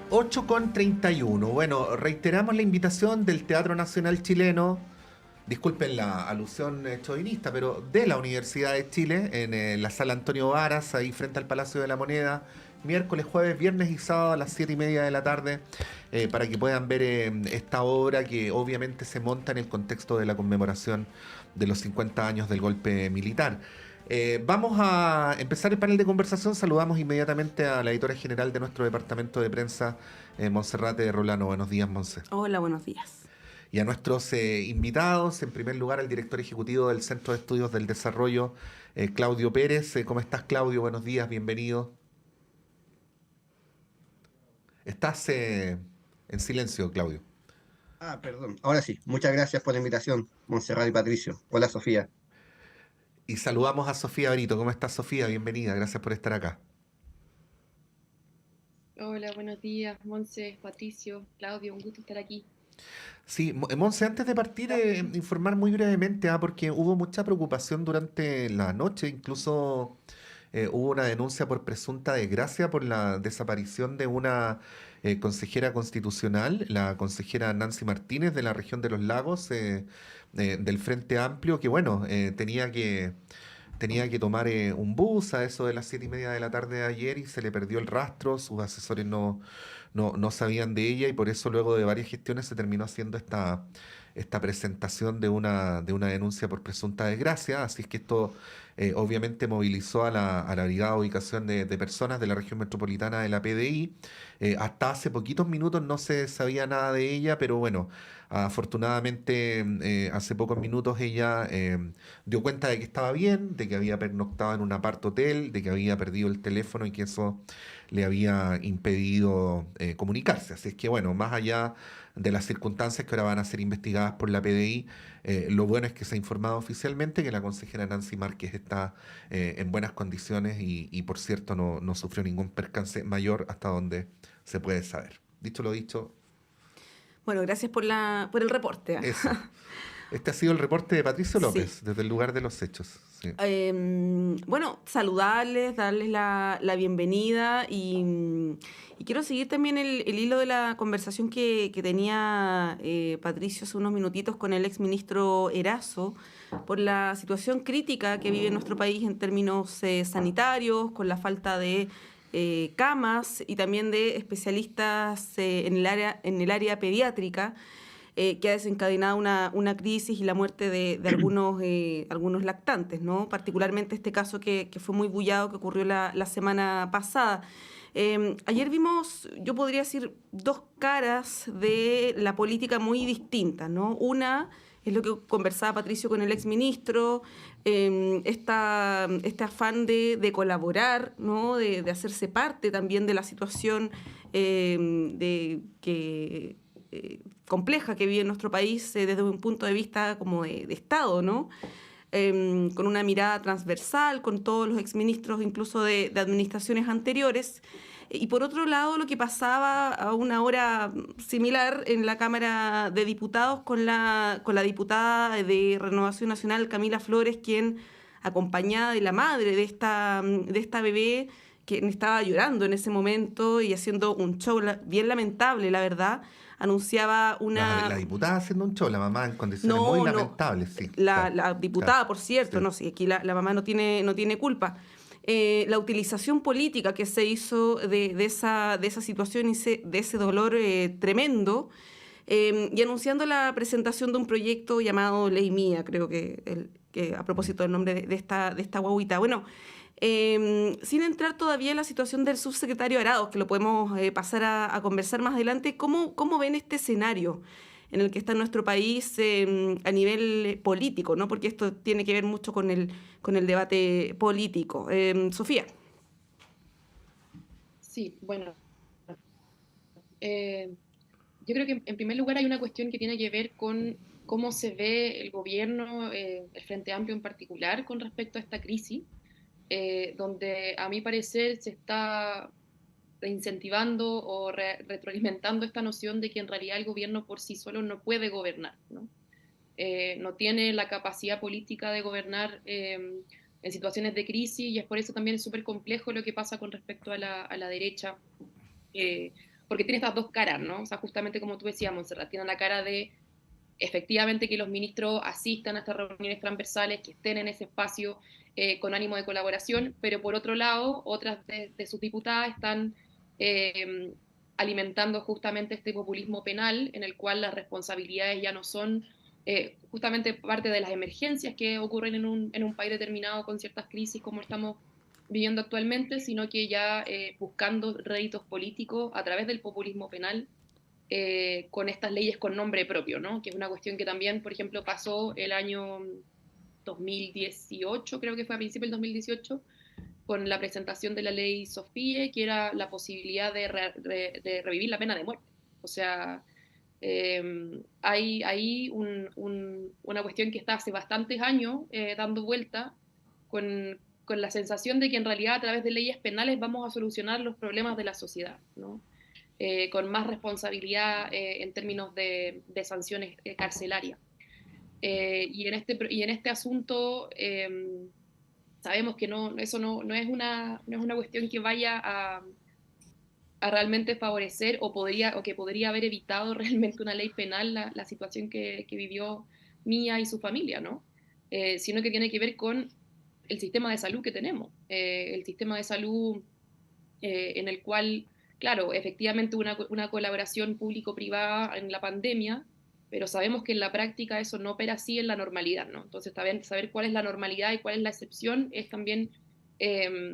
8:31. Bueno, reiteramos la invitación del Teatro Nacional Chileno, disculpen la alusión chauvinista, pero de la Universidad de Chile, en la sala Antonio Varas, ahí frente al Palacio de la Moneda, miércoles, jueves, viernes y sábado a las 7:30 de la tarde, para que puedan ver esta obra que obviamente se monta en el contexto de la conmemoración de los 50 años del golpe militar. Vamos a empezar el panel de conversación. Saludamos inmediatamente a la editora general de nuestro departamento de prensa, Monserrate Rolano. Buenos días, Monse. Hola, buenos días. Y a nuestros invitados, en primer lugar al director ejecutivo del Centro de Estudios del Desarrollo, Claudio Pérez. ¿Cómo estás, Claudio? Buenos días, bienvenido. Estás en silencio, Claudio. Perdón. Ahora sí. Muchas gracias por la invitación, Montserrat y Patricio. Hola, Sofía. Y saludamos a Sofía Brito. ¿Cómo estás, Sofía? Bienvenida, gracias por estar acá. Hola, buenos días, Monse, Patricio, Claudio, un gusto estar aquí. Sí, Monse, antes de partir, informar muy brevemente, porque hubo mucha preocupación durante la noche, incluso hubo una denuncia por presunta desgracia por la desaparición de una consejera constitucional, la consejera Nancy Martínez de la región de los Lagos, del Frente Amplio, que bueno, tenía que tomar un bus a eso de las 7:30 de la tarde de ayer y se le perdió el rastro, sus asesores no sabían de ella y por eso luego de varias gestiones se terminó haciendo esta presentación de una denuncia por presunta desgracia. Así es que esto obviamente movilizó a la Brigada de Ubicación de Personas de la región metropolitana de la PDI. Hasta hace poquitos minutos no se sabía nada de ella, pero bueno, afortunadamente hace pocos minutos ella dio cuenta de que estaba bien, de que había pernoctado en un apart hotel, de que había perdido el teléfono y que eso le había impedido comunicarse. Así es que bueno, más allá de las circunstancias que ahora van a ser investigadas por la PDI, lo bueno es que se ha informado oficialmente que la consejera Nancy Márquez está en buenas condiciones y por cierto no sufrió ningún percance mayor hasta donde se puede saber. Dicho lo dicho, Bueno, gracias por el reporte. eso. Este ha sido el reporte de Patricio Sí. López desde el lugar de los hechos. Sí. Bueno, saludarles, darles la bienvenida y quiero seguir también el hilo de la conversación que tenía Patricio hace unos minutitos con el exministro Erazo por la situación crítica que vive nuestro país en términos sanitarios, con la falta de camas y también de especialistas en el área pediátrica, que ha desencadenado una crisis y la muerte de algunos lactantes, ¿no? Particularmente este caso que fue muy bullado, que ocurrió la semana pasada. Ayer vimos, yo podría decir, dos caras de la política muy distintas, ¿no? Una es lo que conversaba Patricio con el exministro, este afán de colaborar, ¿no? De hacerse parte también de la situación compleja que vive nuestro país desde un punto de vista como de Estado, ¿no? Con una mirada transversal, con todos los exministros, incluso de administraciones anteriores. Y por otro lado, lo que pasaba a una hora similar en la Cámara de Diputados con la diputada de Renovación Nacional, Camila Flores, quien, acompañada de la madre de esta bebé, que estaba llorando en ese momento y haciendo un show bien lamentable, la verdad, anunciaba La una... diputada haciendo un show, la mamá en condiciones muy No, no, lamentables, sí, la, claro, la claro, diputada, por cierto, sí. no sé, aquí la mamá no tiene culpa. La utilización política que se hizo de esa situación y de ese dolor tremendo, y anunciando la presentación de un proyecto llamado Ley Mía, creo que a propósito del nombre de esta guaguita. Bueno, sin entrar todavía en la situación del subsecretario Arados, que lo podemos pasar a conversar más adelante, ¿cómo ven este escenario en el que está nuestro país a nivel político, ¿no? Porque esto tiene que ver mucho con el debate político. Sofía. Sí, bueno, eh, yo creo que en primer lugar hay una cuestión que tiene que ver con cómo se ve el gobierno, el Frente Amplio en particular, con respecto a esta crisis, donde a mi parecer se está incentivando o retroalimentando esta noción de que en realidad el gobierno por sí solo no puede gobernar, ¿no? No tiene la capacidad política de gobernar en situaciones de crisis y es por eso también súper complejo lo que pasa con respecto a la derecha, eh, porque tiene estas dos caras, ¿no? O sea, justamente como tú decías, Montserrat, tiene la cara de efectivamente que los ministros asistan a estas reuniones transversales, que estén en ese espacio con ánimo de colaboración, pero por otro lado, otras de sus diputadas están alimentando justamente este populismo penal en el cual las responsabilidades ya no son justamente parte de las emergencias que ocurren en un país determinado con ciertas crisis como estamos viviendo actualmente, sino que ya buscando réditos políticos a través del populismo penal con estas leyes con nombre propio, ¿no? Que es una cuestión que también, por ejemplo, pasó el año 2018, creo que fue a principios del 2018, con la presentación de la ley Sofía, que era la posibilidad de revivir la pena de muerte. O sea, hay ahí una cuestión que está hace bastantes años dando vuelta con la sensación de que en realidad a través de leyes penales vamos a solucionar los problemas de la sociedad, ¿no? Con más responsabilidad en términos de sanciones carcelarias. Y en este asunto sabemos que eso no es una cuestión que vaya a realmente favorecer o que podría haber evitado realmente una ley penal la situación que vivió Mía y su familia, ¿no? Sino que tiene que ver con el sistema de salud que tenemos. El sistema de salud en el cual, claro, efectivamente una colaboración público-privada en la pandemia, pero sabemos que en la práctica eso no opera así en la normalidad, ¿no? Entonces, saber cuál es la normalidad y cuál es la excepción es también,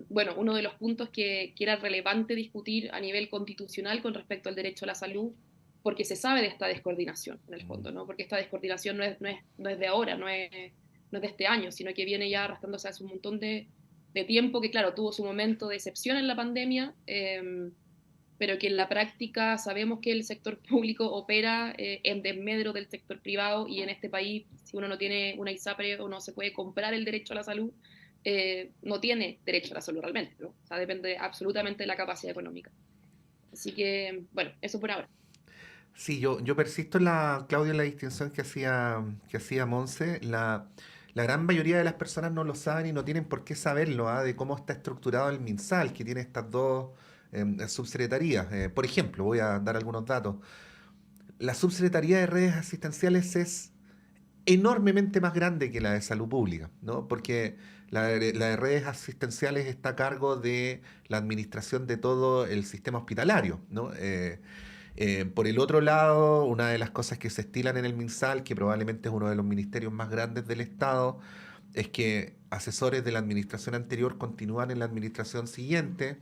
bueno, uno de los puntos que era relevante discutir a nivel constitucional con respecto al derecho a la salud, porque se sabe de esta descoordinación, en el fondo, ¿no? Porque esta descoordinación no es de ahora, no es de este año, sino que viene ya arrastrándose hace un montón de tiempo, que claro, tuvo su momento de excepción en la pandemia, pero que en la práctica sabemos que el sector público opera en desmedro del sector privado, y en este país, si uno no tiene una ISAPRE o no se puede comprar el derecho a la salud, no tiene derecho a la salud realmente, ¿no? O sea, depende absolutamente de la capacidad económica. Así que, bueno, eso por ahora. Sí, yo persisto Claudio, en la distinción que hacía Monse. La gran mayoría de las personas no lo saben y no tienen por qué saberlo, ¿ah? De cómo está estructurado el MinSal, que tiene estas dos subsecretarías. Por ejemplo, voy a dar algunos datos. La subsecretaría de redes asistenciales es enormemente más grande que la de salud pública, ¿no? Porque la de redes asistenciales está a cargo de la administración de todo el sistema hospitalario, ¿no? Por el otro lado, una de las cosas que se estilan en el MinSal, que probablemente es uno de los ministerios más grandes del Estado, es que asesores de la administración anterior continúan en la administración siguiente.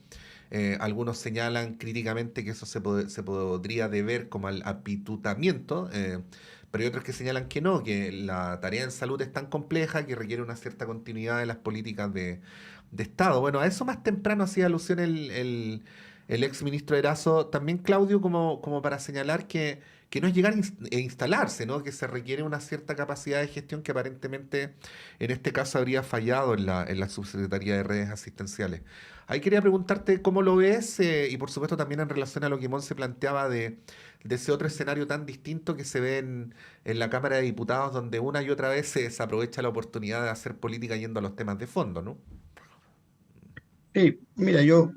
Algunos señalan críticamente que eso se podría deber como al apitutamiento, pero hay otros que señalan que no, que la tarea en salud es tan compleja que requiere una cierta continuidad de las políticas de Estado. Bueno, a eso más temprano hacía alusión el ex ministro Erazo, también Claudio, como para señalar que no es llegar e instalarse, ¿no? Que se requiere una cierta capacidad de gestión que aparentemente en este caso habría fallado en la subsecretaría de redes asistenciales. Ahí quería preguntarte cómo lo ves y por supuesto también en relación a lo que Monse planteaba de ese otro escenario tan distinto que se ve en la Cámara de Diputados, donde una y otra vez se desaprovecha la oportunidad de hacer política yendo a los temas de fondo, ¿no? Sí, mira, yo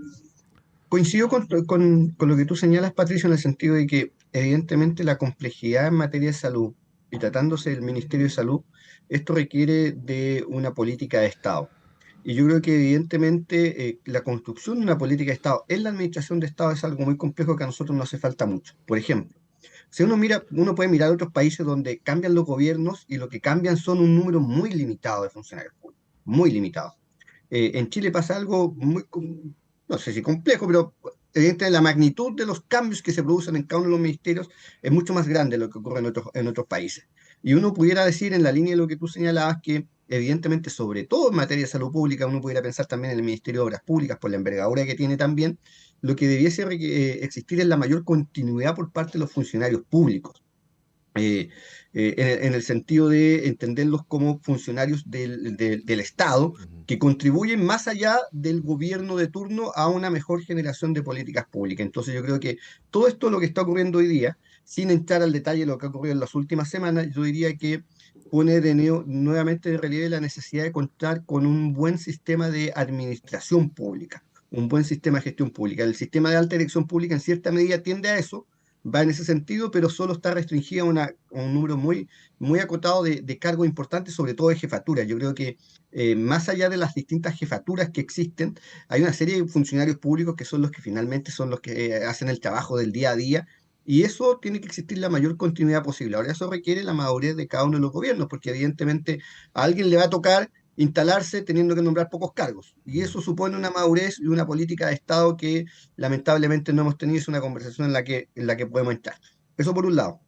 coincido con lo que tú señalas, Patricio, en el sentido de que evidentemente la complejidad en materia de salud, y tratándose del Ministerio de Salud, esto requiere de una política de Estado. Y yo creo que evidentemente la construcción de una política de Estado en la administración de Estado es algo muy complejo que a nosotros nos hace falta mucho. Por ejemplo, si uno mira, uno puede mirar otros países donde cambian los gobiernos y lo que cambian son un número muy limitado de funcionarios públicos, muy limitado. En Chile pasa algo muy, no sé si complejo, pero evidentemente la magnitud de los cambios que se producen en cada uno de los ministerios es mucho más grande de lo que ocurre en otros países. Y uno pudiera decir en la línea de lo que tú señalabas que evidentemente, sobre todo en materia de salud pública, uno pudiera pensar también en el Ministerio de Obras Públicas por la envergadura que tiene también, lo que debiese existir es la mayor continuidad por parte de los funcionarios públicos eh, en el sentido de entenderlos como funcionarios del Estado Ujú. que contribuyen más allá del gobierno de turno a una mejor generación de políticas públicas. Entonces yo creo que todo esto lo que está ocurriendo hoy día, sin entrar al detalle de lo que ha ocurrido en las últimas semanas, yo diría que pone nuevamente de relieve la necesidad de contar con un buen sistema de administración pública, un buen sistema de gestión pública. El sistema de alta dirección pública en cierta medida tiende a eso, va en ese sentido, pero solo está restringido a un número muy acotado de cargos importantes, sobre todo de jefatura. Yo creo que más allá de las distintas jefaturas que existen, hay una serie de funcionarios públicos que son los que finalmente son los que hacen el trabajo del día a día. Y eso tiene que existir la mayor continuidad posible. Ahora, eso requiere la madurez de cada uno de los gobiernos, porque evidentemente a alguien le va a tocar instalarse teniendo que nombrar pocos cargos. Y eso supone una madurez y una política de Estado que lamentablemente no hemos tenido. Es una conversación en la que podemos entrar. Eso por un lado.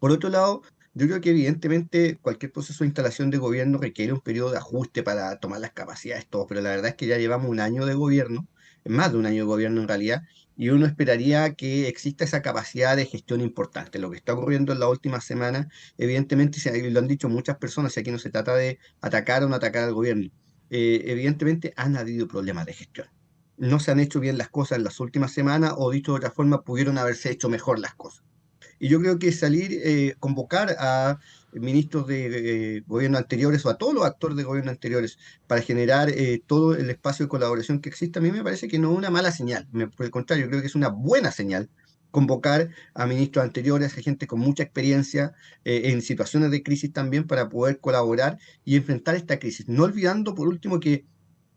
Por otro lado, yo creo que evidentemente cualquier proceso de instalación de gobierno requiere un periodo de ajuste para tomar las capacidades, todo, pero la verdad es que ya llevamos un año de gobierno, más de un año de gobierno en realidad, y uno esperaría que exista esa capacidad de gestión importante. Lo que está ocurriendo en la última semana, evidentemente, y lo han dicho muchas personas, y aquí no se trata de atacar o no atacar al gobierno, evidentemente han habido problemas de gestión. No se han hecho bien las cosas en las últimas semanas, o dicho de otra forma, pudieron haberse hecho mejor las cosas. Y yo creo que salir, convocar a ministros de gobierno anteriores o a todos los actores de gobierno anteriores para generar todo el espacio de colaboración que existe, a mí me parece que no es una mala señal. Por el contrario, creo que es una buena señal convocar a ministros anteriores, a gente con mucha experiencia en situaciones de crisis también para poder colaborar y enfrentar esta crisis. No olvidando, por último, que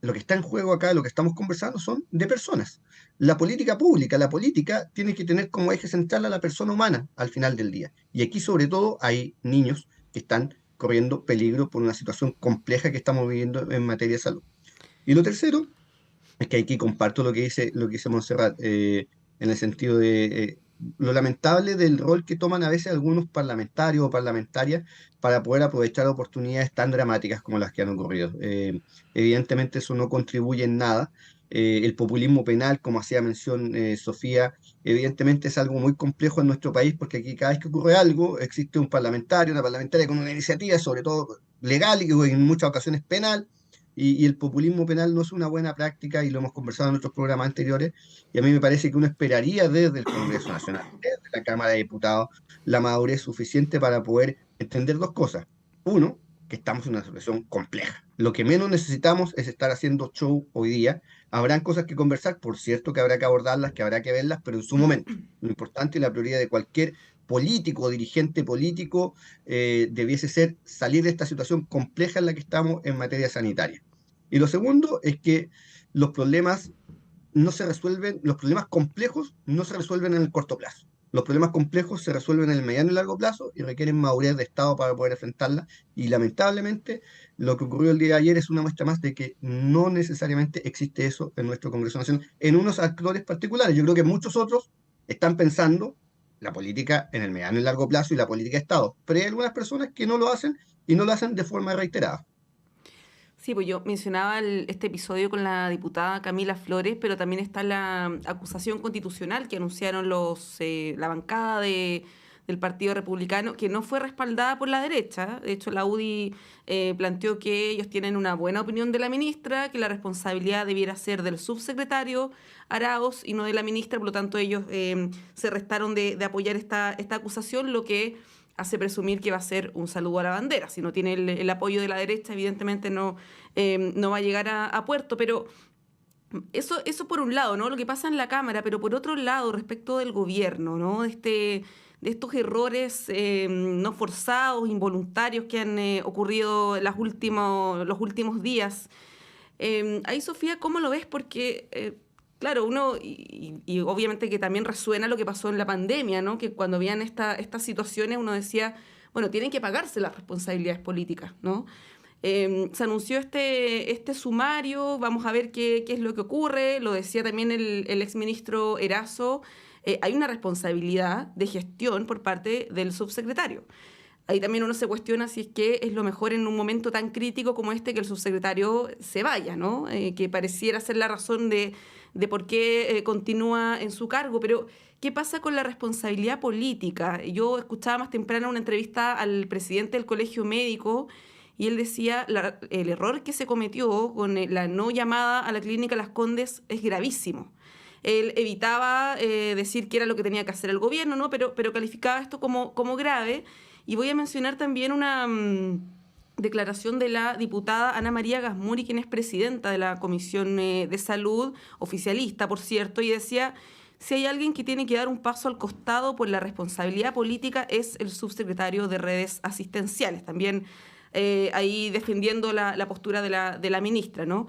lo que está en juego acá, lo que estamos conversando, son de personas. La política pública, la política tiene que tener como eje central a la persona humana al final del día. Y aquí sobre todo hay niños que están corriendo peligro por una situación compleja que estamos viviendo en materia de salud. Y lo tercero es que aquí comparto lo que dice Montserrat, en el sentido de lo lamentable del rol que toman a veces algunos parlamentarios o parlamentarias para poder aprovechar oportunidades tan dramáticas como las que han ocurrido. Evidentemente eso no contribuye en nada. El populismo penal, como hacía mención Sofía, evidentemente es algo muy complejo en nuestro país, porque aquí cada vez que ocurre algo existe un parlamentario, una parlamentaria con una iniciativa, sobre todo legal y en muchas ocasiones penal, y el populismo penal no es una buena práctica, y lo hemos conversado en otros programas anteriores, y a mí me parece que uno esperaría desde el Congreso Nacional, desde la Cámara de Diputados, la madurez suficiente para poder entender dos cosas. Uno, que estamos en una situación compleja. Lo que menos necesitamos es estar haciendo show hoy día. Habrán cosas que conversar, por cierto que habrá que abordarlas, que habrá que verlas, pero en su momento. Lo importante y la prioridad de cualquier político o dirigente político debiese ser salir de esta situación compleja en la que estamos en materia sanitaria. Y lo segundo es que los problemas no se resuelven, los problemas complejos no se resuelven en el corto plazo. Los problemas complejos se resuelven en el mediano y largo plazo y requieren madurez de Estado para poder enfrentarla. Y lamentablemente, lo que ocurrió el día de ayer es una muestra más de que no necesariamente existe eso en nuestro Congreso Nacional, en unos actores particulares. Yo creo que muchos otros están pensando la política en el mediano y largo plazo y la política de Estado, pero hay algunas personas que no lo hacen, y no lo hacen de forma reiterada. Sí, pues yo mencionaba este episodio con la diputada Camila Flores, pero también está la acusación constitucional que anunciaron la bancada del Partido Republicano, que no fue respaldada por la derecha. De hecho, la UDI planteó que ellos tienen una buena opinión de la ministra, que la responsabilidad debiera ser del subsecretario Arauz y no de la ministra. Por lo tanto, ellos se restaron de apoyar esta acusación, lo que hace presumir que va a ser un saludo a la bandera. Si no tiene el apoyo de la derecha, evidentemente no va a llegar a puerto. Pero eso por un lado, ¿no? Lo que pasa en la Cámara, pero por otro lado, respecto del gobierno, ¿no? De estos errores no forzados, involuntarios que han ocurrido los últimos días. Ahí, Sofía, ¿cómo lo ves? Porque claro, uno, y obviamente que también resuena lo que pasó en la pandemia, ¿no? Que cuando veían estas situaciones uno decía, bueno, tienen que pagarse las responsabilidades políticas, ¿no? Se anunció este sumario, vamos a ver qué es lo que ocurre, lo decía también el exministro Erazo, hay una responsabilidad de gestión por parte del subsecretario. Ahí también uno se cuestiona si es que es lo mejor en un momento tan crítico como este que el subsecretario se vaya, ¿no? Que pareciera ser la razón de por qué continúa en su cargo. Pero, ¿qué pasa con la responsabilidad política? Yo escuchaba más temprano una entrevista al presidente del Colegio Médico y él decía el error que se cometió con la no llamada a la clínica Las Condes es gravísimo. Él evitaba decir qué era lo que tenía que hacer el gobierno, ¿no? Pero calificaba esto como grave. Y voy a mencionar también declaración de la diputada Ana María Gasmuri, quien es presidenta de la Comisión de Salud, oficialista, por cierto, y decía: si hay alguien que tiene que dar un paso al costado por la responsabilidad política es el subsecretario de Redes Asistenciales. También ahí defendiendo la postura de la ministra, ¿no?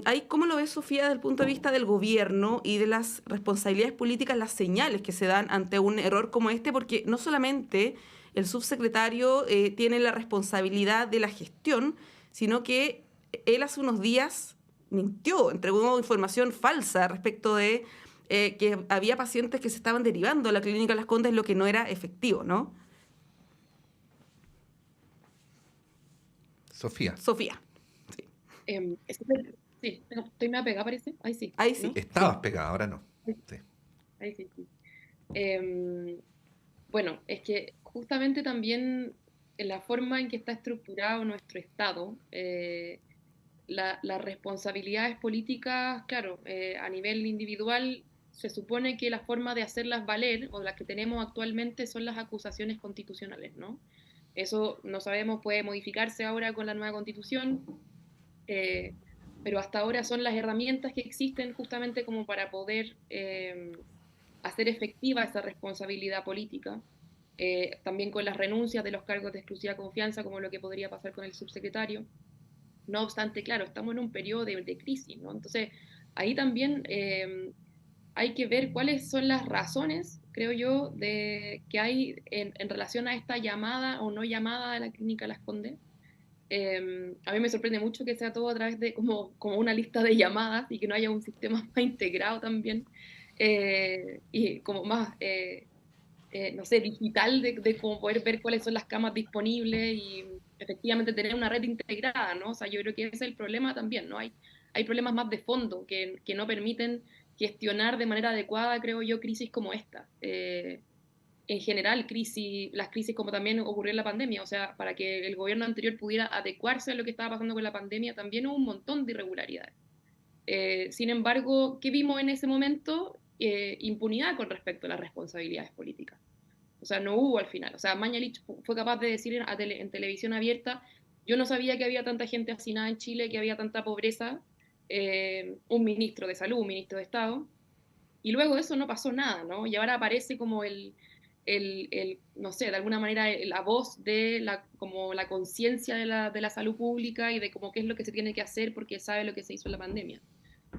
Ahí, ¿cómo lo ves, Sofía, desde el punto de vista del gobierno y de las responsabilidades políticas, las señales que se dan ante un error como este? Porque no solamente el subsecretario tiene la responsabilidad de la gestión, sino que él hace unos días mintió, entregó información falsa respecto de que había pacientes que se estaban derivando a la clínica Las Condes, lo que no era efectivo, ¿no? Sofía. Sofía. Sí. Sí, estoy medio pegada, parece. Ahí sí. Ahí sí. ¿No? Estabas pegada, ahora no. Sí. Ahí sí, sí. Bueno, es que justamente también en la forma en que está estructurado nuestro Estado, las responsabilidades políticas, claro, a nivel individual, se supone que la forma de hacerlas valer, o las que tenemos actualmente, son las acusaciones constitucionales, ¿no? Eso no sabemos, puede modificarse ahora con la nueva constitución, eh, pero hasta ahora son las herramientas que existen justamente como para poder hacer efectiva esa responsabilidad política. También con las renuncias de los cargos de exclusiva confianza, como lo que podría pasar con el subsecretario. No obstante, claro, estamos en un periodo de crisis, ¿no? Entonces, ahí también hay que ver cuáles son las razones, creo yo, que hay en relación a esta llamada o no llamada a la clínica Las Condes. A mí me sorprende mucho que sea todo a través de como una lista de llamadas y que no haya un sistema más integrado también y como más, no sé, digital de cómo poder ver cuáles son las camas disponibles y efectivamente tener una red integrada, ¿no? O sea, yo creo que ese es el problema también, ¿no? Hay problemas más de fondo que no permiten gestionar de manera adecuada, creo yo, crisis como esta. En general, las crisis como también ocurrió en la pandemia, o sea, para que el gobierno anterior pudiera adecuarse a lo que estaba pasando con la pandemia, también hubo un montón de irregularidades. Sin embargo, ¿qué vimos en ese momento? Impunidad con respecto a las responsabilidades políticas. O sea, no hubo al final. O sea, Mañalich fue capaz de decir en televisión abierta: yo no sabía que había tanta gente hacinada en Chile, que había tanta pobreza, un ministro de salud, un ministro de Estado, y luego de eso no pasó nada, ¿no? Y ahora aparece como no sé, de alguna manera la voz de como la conciencia de la salud pública y de como qué es lo que se tiene que hacer porque sabe lo que se hizo en la pandemia.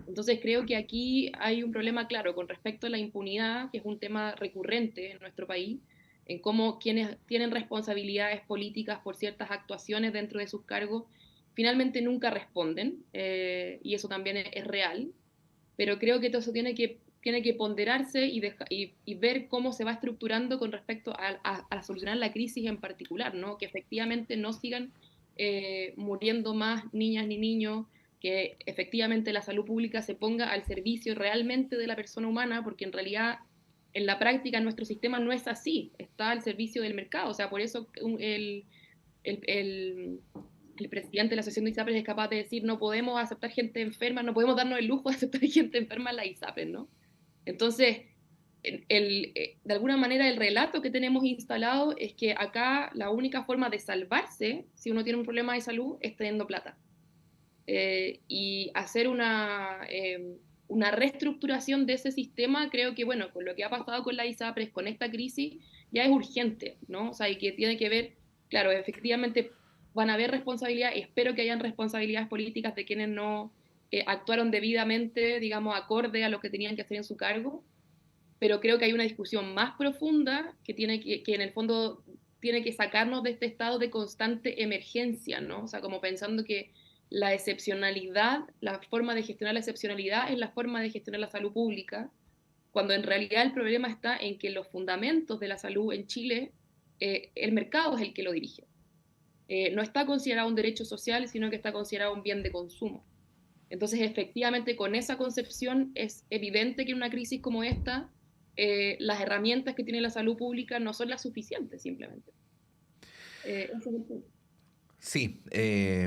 Entonces creo que aquí hay un problema claro con respecto a la impunidad, que es un tema recurrente en nuestro país, en cómo quienes tienen responsabilidades políticas por ciertas actuaciones dentro de sus cargos finalmente nunca responden, y eso también es real, pero creo que todo eso tiene que ponderarse y ver cómo se va estructurando con respecto a solucionar la crisis en particular, ¿no? Que efectivamente no sigan muriendo más niñas ni niños, que efectivamente la salud pública se ponga al servicio realmente de la persona humana, porque en realidad en la práctica nuestro sistema no es así, está al servicio del mercado. O sea, por eso el, el, el presidente de la Asociación de ISAPRES es capaz de decir: no podemos aceptar gente enferma, no podemos darnos el lujo de aceptar gente enferma en la ISAPRES, ¿no? Entonces, de alguna manera el relato que tenemos instalado es que acá la única forma de salvarse si uno tiene un problema de salud es teniendo plata. Y hacer una reestructuración de ese sistema, creo que, bueno, con lo que ha pasado con la ISAPRES, con esta crisis, ya es urgente, ¿no? O sea, y que tiene que ver, claro, efectivamente van a haber responsabilidades, espero que hayan responsabilidades políticas de quienes no actuaron debidamente, digamos, acorde a lo que tenían que hacer en su cargo, pero creo que hay una discusión más profunda que en el fondo tiene que sacarnos de este estado de constante emergencia, ¿no? O sea, como pensando que la excepcionalidad, la forma de gestionar la excepcionalidad es la forma de gestionar la salud pública, cuando en realidad el problema está en que los fundamentos de la salud en Chile, el mercado es el que lo dirige. No está considerado un derecho social, sino que está considerado un bien de consumo. Entonces, efectivamente, con esa concepción es evidente que en una crisis como esta, las herramientas que tiene la salud pública no son las suficientes, simplemente. Ese es el punto. Sí,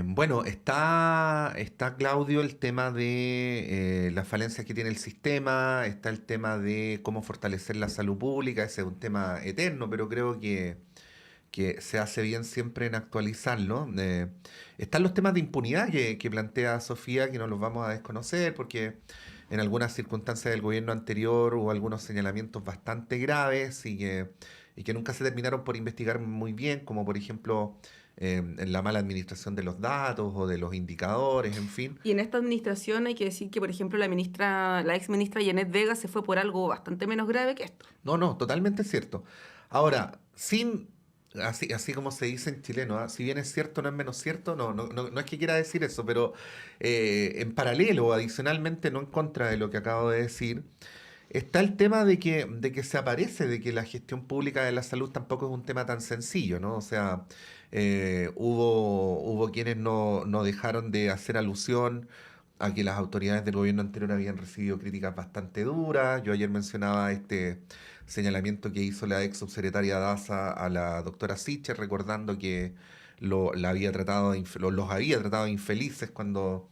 bueno, está Claudio el tema de las falencias que tiene el sistema, está el tema de cómo fortalecer la salud pública, ese es un tema eterno, pero creo que que se hace bien siempre en actualizarlo. Están los temas de impunidad que plantea Sofía, que no los vamos a desconocer, porque en algunas circunstancias del gobierno anterior hubo algunos señalamientos bastante graves y que nunca se terminaron por investigar muy bien, como por ejemplo en la mala administración de los datos o de los indicadores, en fin. Y en esta administración hay que decir que, por ejemplo, la ex ministra Janet Vega se fue por algo bastante menos grave que esto. No, no, totalmente cierto. Ahora, así como se dice en chileno, ¿ah? Si bien es cierto, no es menos cierto, no es que quiera decir eso, pero en paralelo, o adicionalmente, no en contra de lo que acabo de decir, está el tema de que se aparece, de que la gestión pública de la salud tampoco es un tema tan sencillo, ¿no? O sea, hubo quienes no dejaron de hacer alusión a que las autoridades del gobierno anterior habían recibido críticas bastante duras. Yo ayer mencionaba este señalamiento que hizo la ex subsecretaria Daza a la doctora Sicher, recordando que la había tratado los había tratado de infelices cuando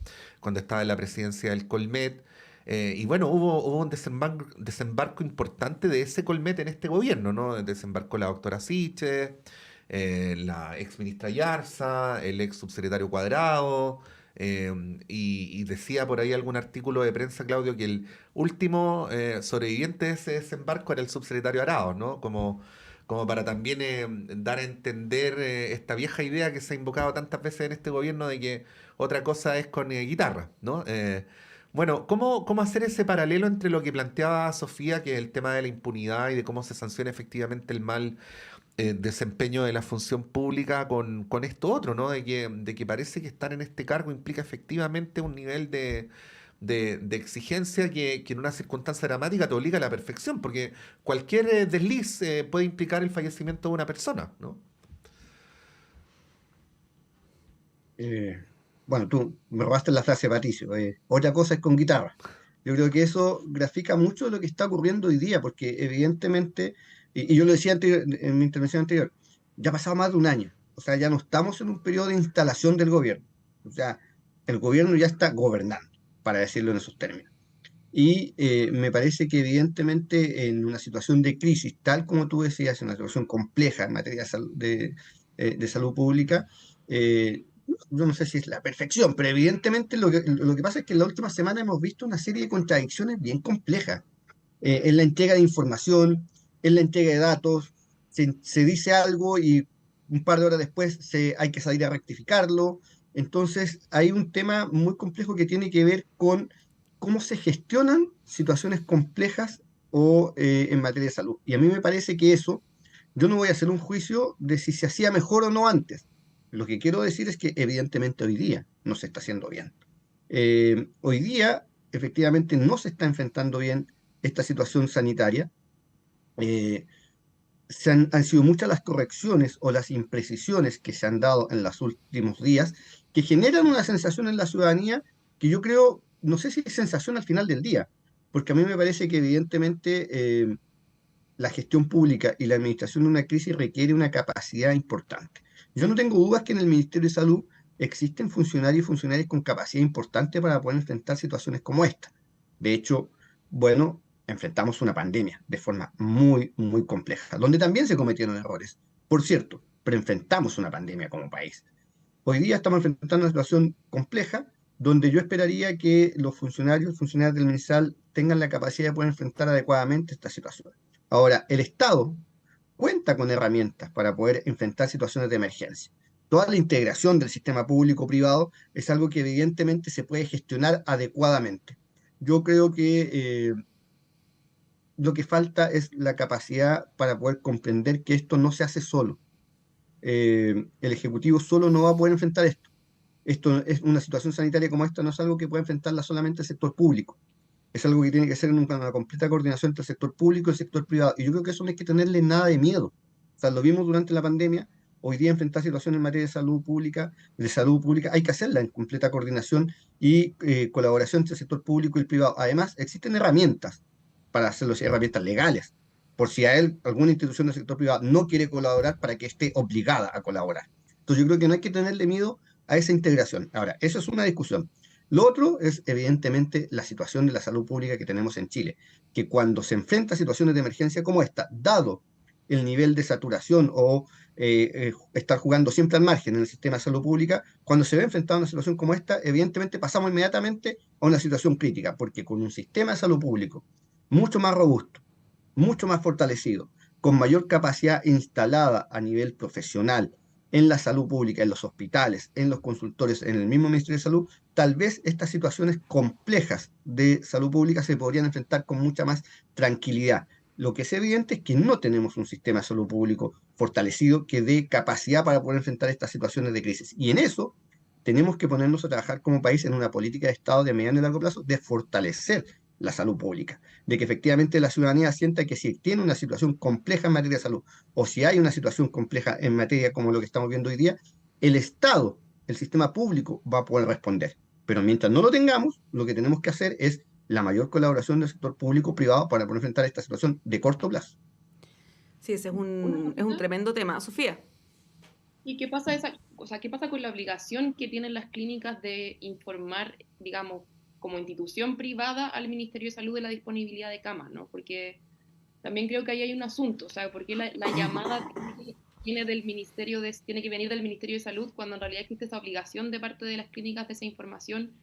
estaba en la presidencia del Colmet. Y bueno, hubo un desembarco importante de ese Colmet en este gobierno, ¿no? Desembarcó la doctora Siche, la ex ministra Yarza, el ex subsecretario Cuadrado, y decía por ahí algún artículo de prensa, Claudio, que el último sobreviviente de ese desembarco era el subsecretario Arauz, ¿no? Como para también dar a entender esta vieja idea que se ha invocado tantas veces en este gobierno de que otra cosa es con guitarra, ¿no? Bueno, ¿cómo hacer ese paralelo entre lo que planteaba Sofía, que es el tema de la impunidad y de cómo se sanciona efectivamente el mal desempeño de la función pública con esto otro, ¿no? De que parece que estar en este cargo implica efectivamente un nivel de exigencia que en una circunstancia dramática te obliga a la perfección, porque cualquier desliz puede implicar el fallecimiento de una persona, ¿no? Eh, bueno, tú me robaste la frase, Patricio. Otra cosa es con guitarra. Yo creo que eso grafica mucho de lo que está ocurriendo hoy día, porque evidentemente, y yo lo decía en mi intervención anterior, ya ha pasado más de un año. O sea, ya no estamos en un periodo de instalación del gobierno. O sea, el gobierno ya está gobernando, para decirlo en esos términos. Y me parece que evidentemente en una situación de crisis, tal como tú decías, en una situación compleja en materia de salud pública, eh, yo no sé si es la perfección, pero evidentemente lo que pasa es que en la última semana hemos visto una serie de contradicciones bien complejas en la entrega de información, en la entrega de datos. Se dice algo y un par de horas después hay que salir a rectificarlo. Entonces, hay un tema muy complejo que tiene que ver con cómo se gestionan situaciones complejas o en materia de salud. Y a mí me parece que eso, yo no voy a hacer un juicio de si se hacía mejor o no antes. Lo que quiero decir es que evidentemente hoy día no se está haciendo bien. Hoy día, efectivamente, no se está enfrentando bien esta situación sanitaria. Eh, han sido muchas las correcciones o las imprecisiones que se han dado en los últimos días que generan una sensación en la ciudadanía que yo creo, no sé si es sensación al final del día, porque a mí me parece que evidentemente la gestión pública y la administración de una crisis requiere una capacidad importante. Yo no tengo dudas que en el Ministerio de Salud existen funcionarios y funcionarias con capacidad importante para poder enfrentar situaciones como esta. De hecho, bueno, enfrentamos una pandemia de forma muy, muy compleja, donde también se cometieron errores, por cierto, pero enfrentamos una pandemia como país. Hoy día estamos enfrentando una situación compleja donde yo esperaría que los funcionarios del MinSal tengan la capacidad de poder enfrentar adecuadamente esta situación. Ahora, el Estado cuenta con herramientas para poder enfrentar situaciones de emergencia. Toda la integración del sistema público-privado es algo que evidentemente se puede gestionar adecuadamente. Yo creo que lo que falta es la capacidad para poder comprender que esto no se hace solo. El Ejecutivo solo no va a poder enfrentar esto. Esto es una situación sanitaria como esta, no es algo que pueda enfrentarla solamente el sector público. Es algo que tiene que ser en una completa coordinación entre el sector público y el sector privado. Y yo creo que eso no hay que tenerle nada de miedo. O sea, lo vimos durante la pandemia. Hoy día enfrentar situaciones en materia de salud pública, hay que hacerla en completa coordinación y colaboración entre el sector público y el privado. Además, existen herramientas para hacerlo, herramientas legales, por si alguna institución del sector privado no quiere colaborar para que esté obligada a colaborar. Entonces yo creo que no hay que tenerle miedo a esa integración. Ahora, eso es una discusión. Lo otro es, evidentemente, la situación de la salud pública que tenemos en Chile, que cuando se enfrenta a situaciones de emergencia como esta, dado el nivel de saturación o estar jugando siempre al margen en el sistema de salud pública, cuando se ve enfrentado a una situación como esta, evidentemente pasamos inmediatamente a una situación crítica, porque con un sistema de salud público mucho más robusto, mucho más fortalecido, con mayor capacidad instalada a nivel profesional en la salud pública, en los hospitales, en los consultorios, en el mismo Ministerio de Salud, tal vez estas situaciones complejas de salud pública se podrían enfrentar con mucha más tranquilidad. Lo que es evidente es que no tenemos un sistema de salud público fortalecido que dé capacidad para poder enfrentar estas situaciones de crisis. Y en eso tenemos que ponernos a trabajar como país en una política de Estado de mediano y largo plazo de fortalecer la salud pública, de que efectivamente la ciudadanía sienta que si tiene una situación compleja en materia de salud o si hay una situación compleja en materia como lo que estamos viendo hoy día, el Estado, el sistema público va a poder responder. Pero mientras no lo tengamos, lo que tenemos que hacer es la mayor colaboración del sector público-privado para poder enfrentar esta situación de corto plazo. Sí, ese es un tremendo tema. Sofía. ¿Y qué pasa qué pasa con la obligación que tienen las clínicas de informar, digamos, como institución privada al Ministerio de Salud de la disponibilidad de camas, ¿no? Porque también creo que ahí hay un asunto, o sea, porque la llamada tiene que venir del Ministerio de Salud cuando en realidad existe esa obligación de parte de las clínicas de esa información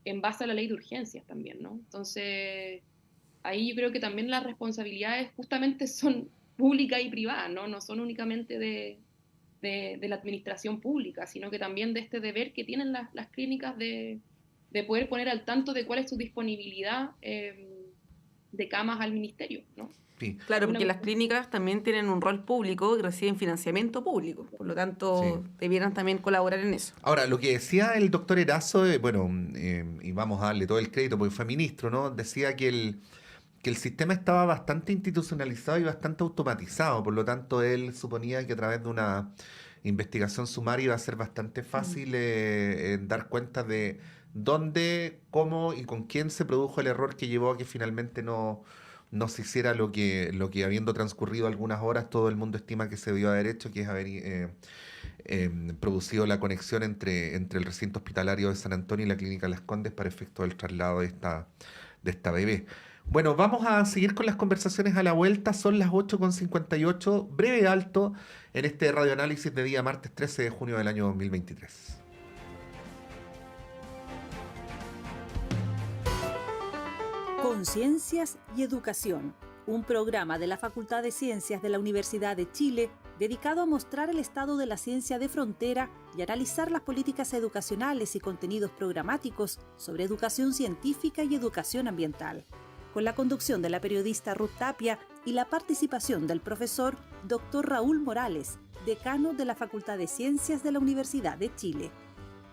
en base a la ley de urgencias también, ¿no? Entonces, ahí yo creo que también las responsabilidades justamente son públicas y privadas, ¿no? No son únicamente de la administración pública, sino que también de este deber que tienen las clínicas de poder poner al tanto de cuál es su disponibilidad de camas al ministerio, ¿no? Sí. Claro, porque las clínicas también tienen un rol público y reciben financiamiento público, por lo tanto debieran también colaborar en eso. Ahora, lo que decía el doctor Erazo, y vamos a darle todo el crédito porque fue ministro, ¿no? Decía que el sistema estaba bastante institucionalizado y bastante automatizado, por lo tanto él suponía que a través de una investigación sumaria iba a ser bastante fácil dar cuenta de dónde, cómo y con quién se produjo el error que llevó a que finalmente no se hiciera lo que habiendo transcurrido algunas horas todo el mundo estima que se debió haber hecho, que es haber producido la conexión entre el recinto hospitalario de San Antonio y la clínica Las Condes para efecto del traslado de esta bebé. Bueno, vamos a seguir con las conversaciones a la vuelta. Son las 8:58, breve alto en este radioanálisis de día martes 13 de junio del año 2023. Conciencias y Educación, un programa de la Facultad de Ciencias de la Universidad de Chile dedicado a mostrar el estado de la ciencia de frontera y analizar las políticas educacionales y contenidos programáticos sobre educación científica y educación ambiental, con la conducción de la periodista Ruth Tapia y la participación del profesor Dr. Raúl Morales, decano de la Facultad de Ciencias de la Universidad de Chile.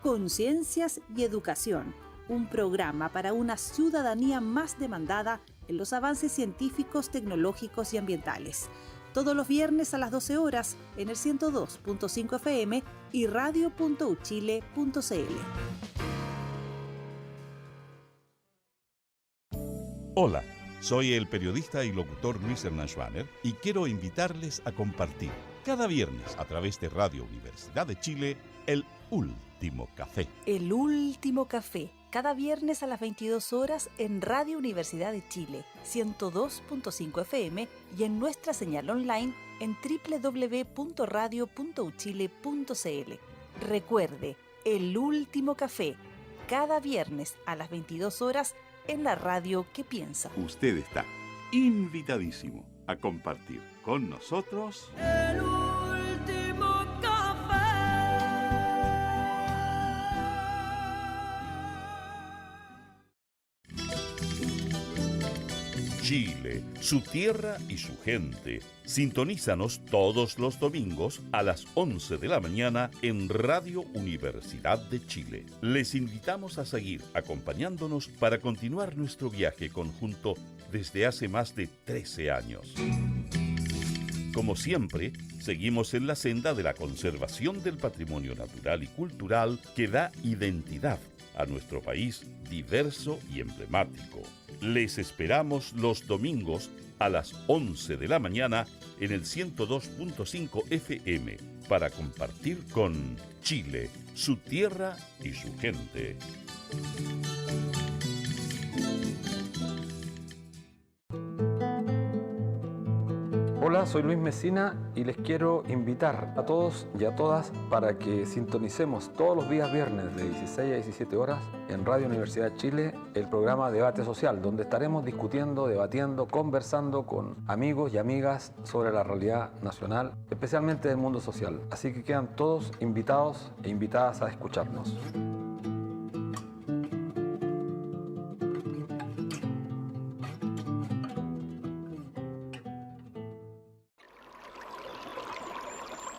Conciencias y Educación, un programa para una ciudadanía más demandada en los avances científicos, tecnológicos y ambientales. Todos los viernes a las 12 horas en el 102.5 FM y radio.uchile.cl. Hola, soy el periodista y locutor Luis Hernán Schwaner y quiero invitarles a compartir cada viernes a través de Radio Universidad de Chile el Último Café. El Último Café, cada viernes a las 22 horas en Radio Universidad de Chile, 102.5 FM y en nuestra señal online en www.radio.uchile.cl. Recuerde, El Último Café, cada viernes a las 22 horas en la radio que piensa. Usted está invitadísimo a compartir con nosotros El Último Café. Chile, su tierra y su gente. Sintonízanos todos los domingos a las 11 de la mañana en Radio Universidad de Chile. Les invitamos a seguir acompañándonos para continuar nuestro viaje conjunto desde hace más de 13 años. Como siempre, seguimos en la senda de la conservación del patrimonio natural y cultural que da identidad a nuestro país diverso y emblemático. Les esperamos los domingos a las 11 de la mañana en el 102.5 FM para compartir con Chile, su tierra y su gente. Hola, soy Luis Mesina y les quiero invitar a todos y a todas para que sintonicemos todos los días viernes de 16 a 17 horas en Radio Universidad de Chile el programa Debate Social, donde estaremos discutiendo, debatiendo, conversando con amigos y amigas sobre la realidad nacional, especialmente del mundo social. Así que quedan todos invitados e invitadas a escucharnos.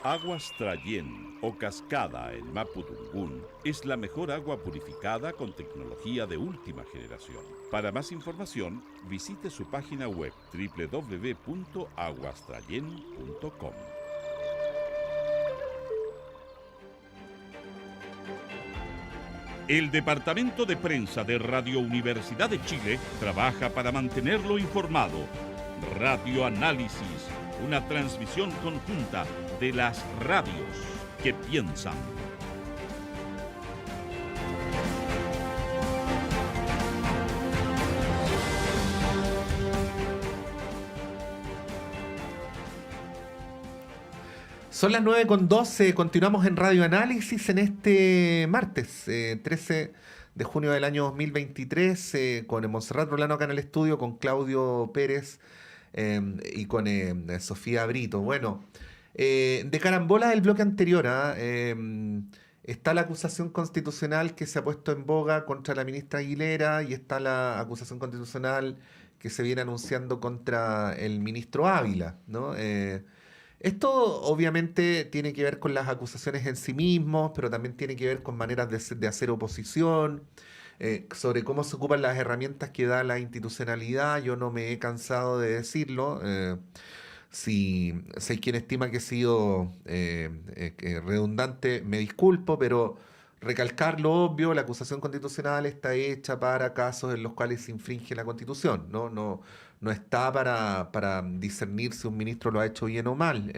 Aguas Trayén o Cascada en Mapudungún es la mejor agua purificada con tecnología de última generación. Para más información, visite su página web www.aguastrayen.com. El Departamento de Prensa de Radio Universidad de Chile trabaja para mantenerlo informado. Radio Análisis, una transmisión conjunta de las radios que piensan. Son las 9:12, continuamos en Radio Análisis en este martes 13 de junio del año 2023 con Montserrat Rolano acá en el estudio, con Claudio Pérez y con Sofía Brito. Bueno, de carambola del bloque anterior, está la acusación constitucional que se ha puesto en boga contra la ministra Aguilera y está la acusación constitucional que se viene anunciando contra el ministro Ávila, ¿no? Esto obviamente tiene que ver con las acusaciones en sí mismos, pero también tiene que ver con maneras de hacer oposición, sobre cómo se ocupan las herramientas que da la institucionalidad. Yo no me he cansado de decirlo. Si hay quien estima que he sido redundante, me disculpo, pero recalcar lo obvio: la acusación constitucional está hecha para casos en los cuales se infringe la Constitución, no está para discernir si un ministro lo ha hecho bien o mal.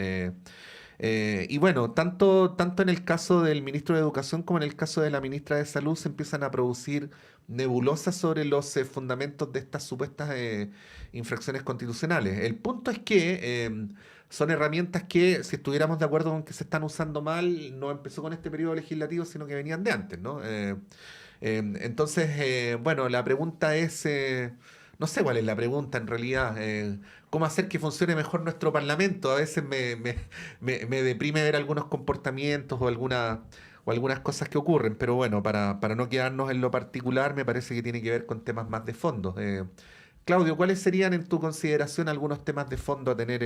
Y bueno, tanto en el caso del ministro de Educación como en el caso de la ministra de Salud se empiezan a producir nebulosas sobre los fundamentos de estas supuestas infracciones constitucionales. El punto es que son herramientas que, si estuviéramos de acuerdo con que se están usando mal, no empezó con este periodo legislativo, sino que venían de antes, ¿no? Entonces, bueno, la pregunta es... no sé cuál es la pregunta en realidad. ¿Cómo hacer que funcione mejor nuestro Parlamento? A veces me deprime ver algunos comportamientos o algunas cosas que ocurren, pero bueno, para no quedarnos en lo particular, me parece que tiene que ver con temas más de fondo. Claudio, ¿cuáles serían en tu consideración algunos temas de fondo a tener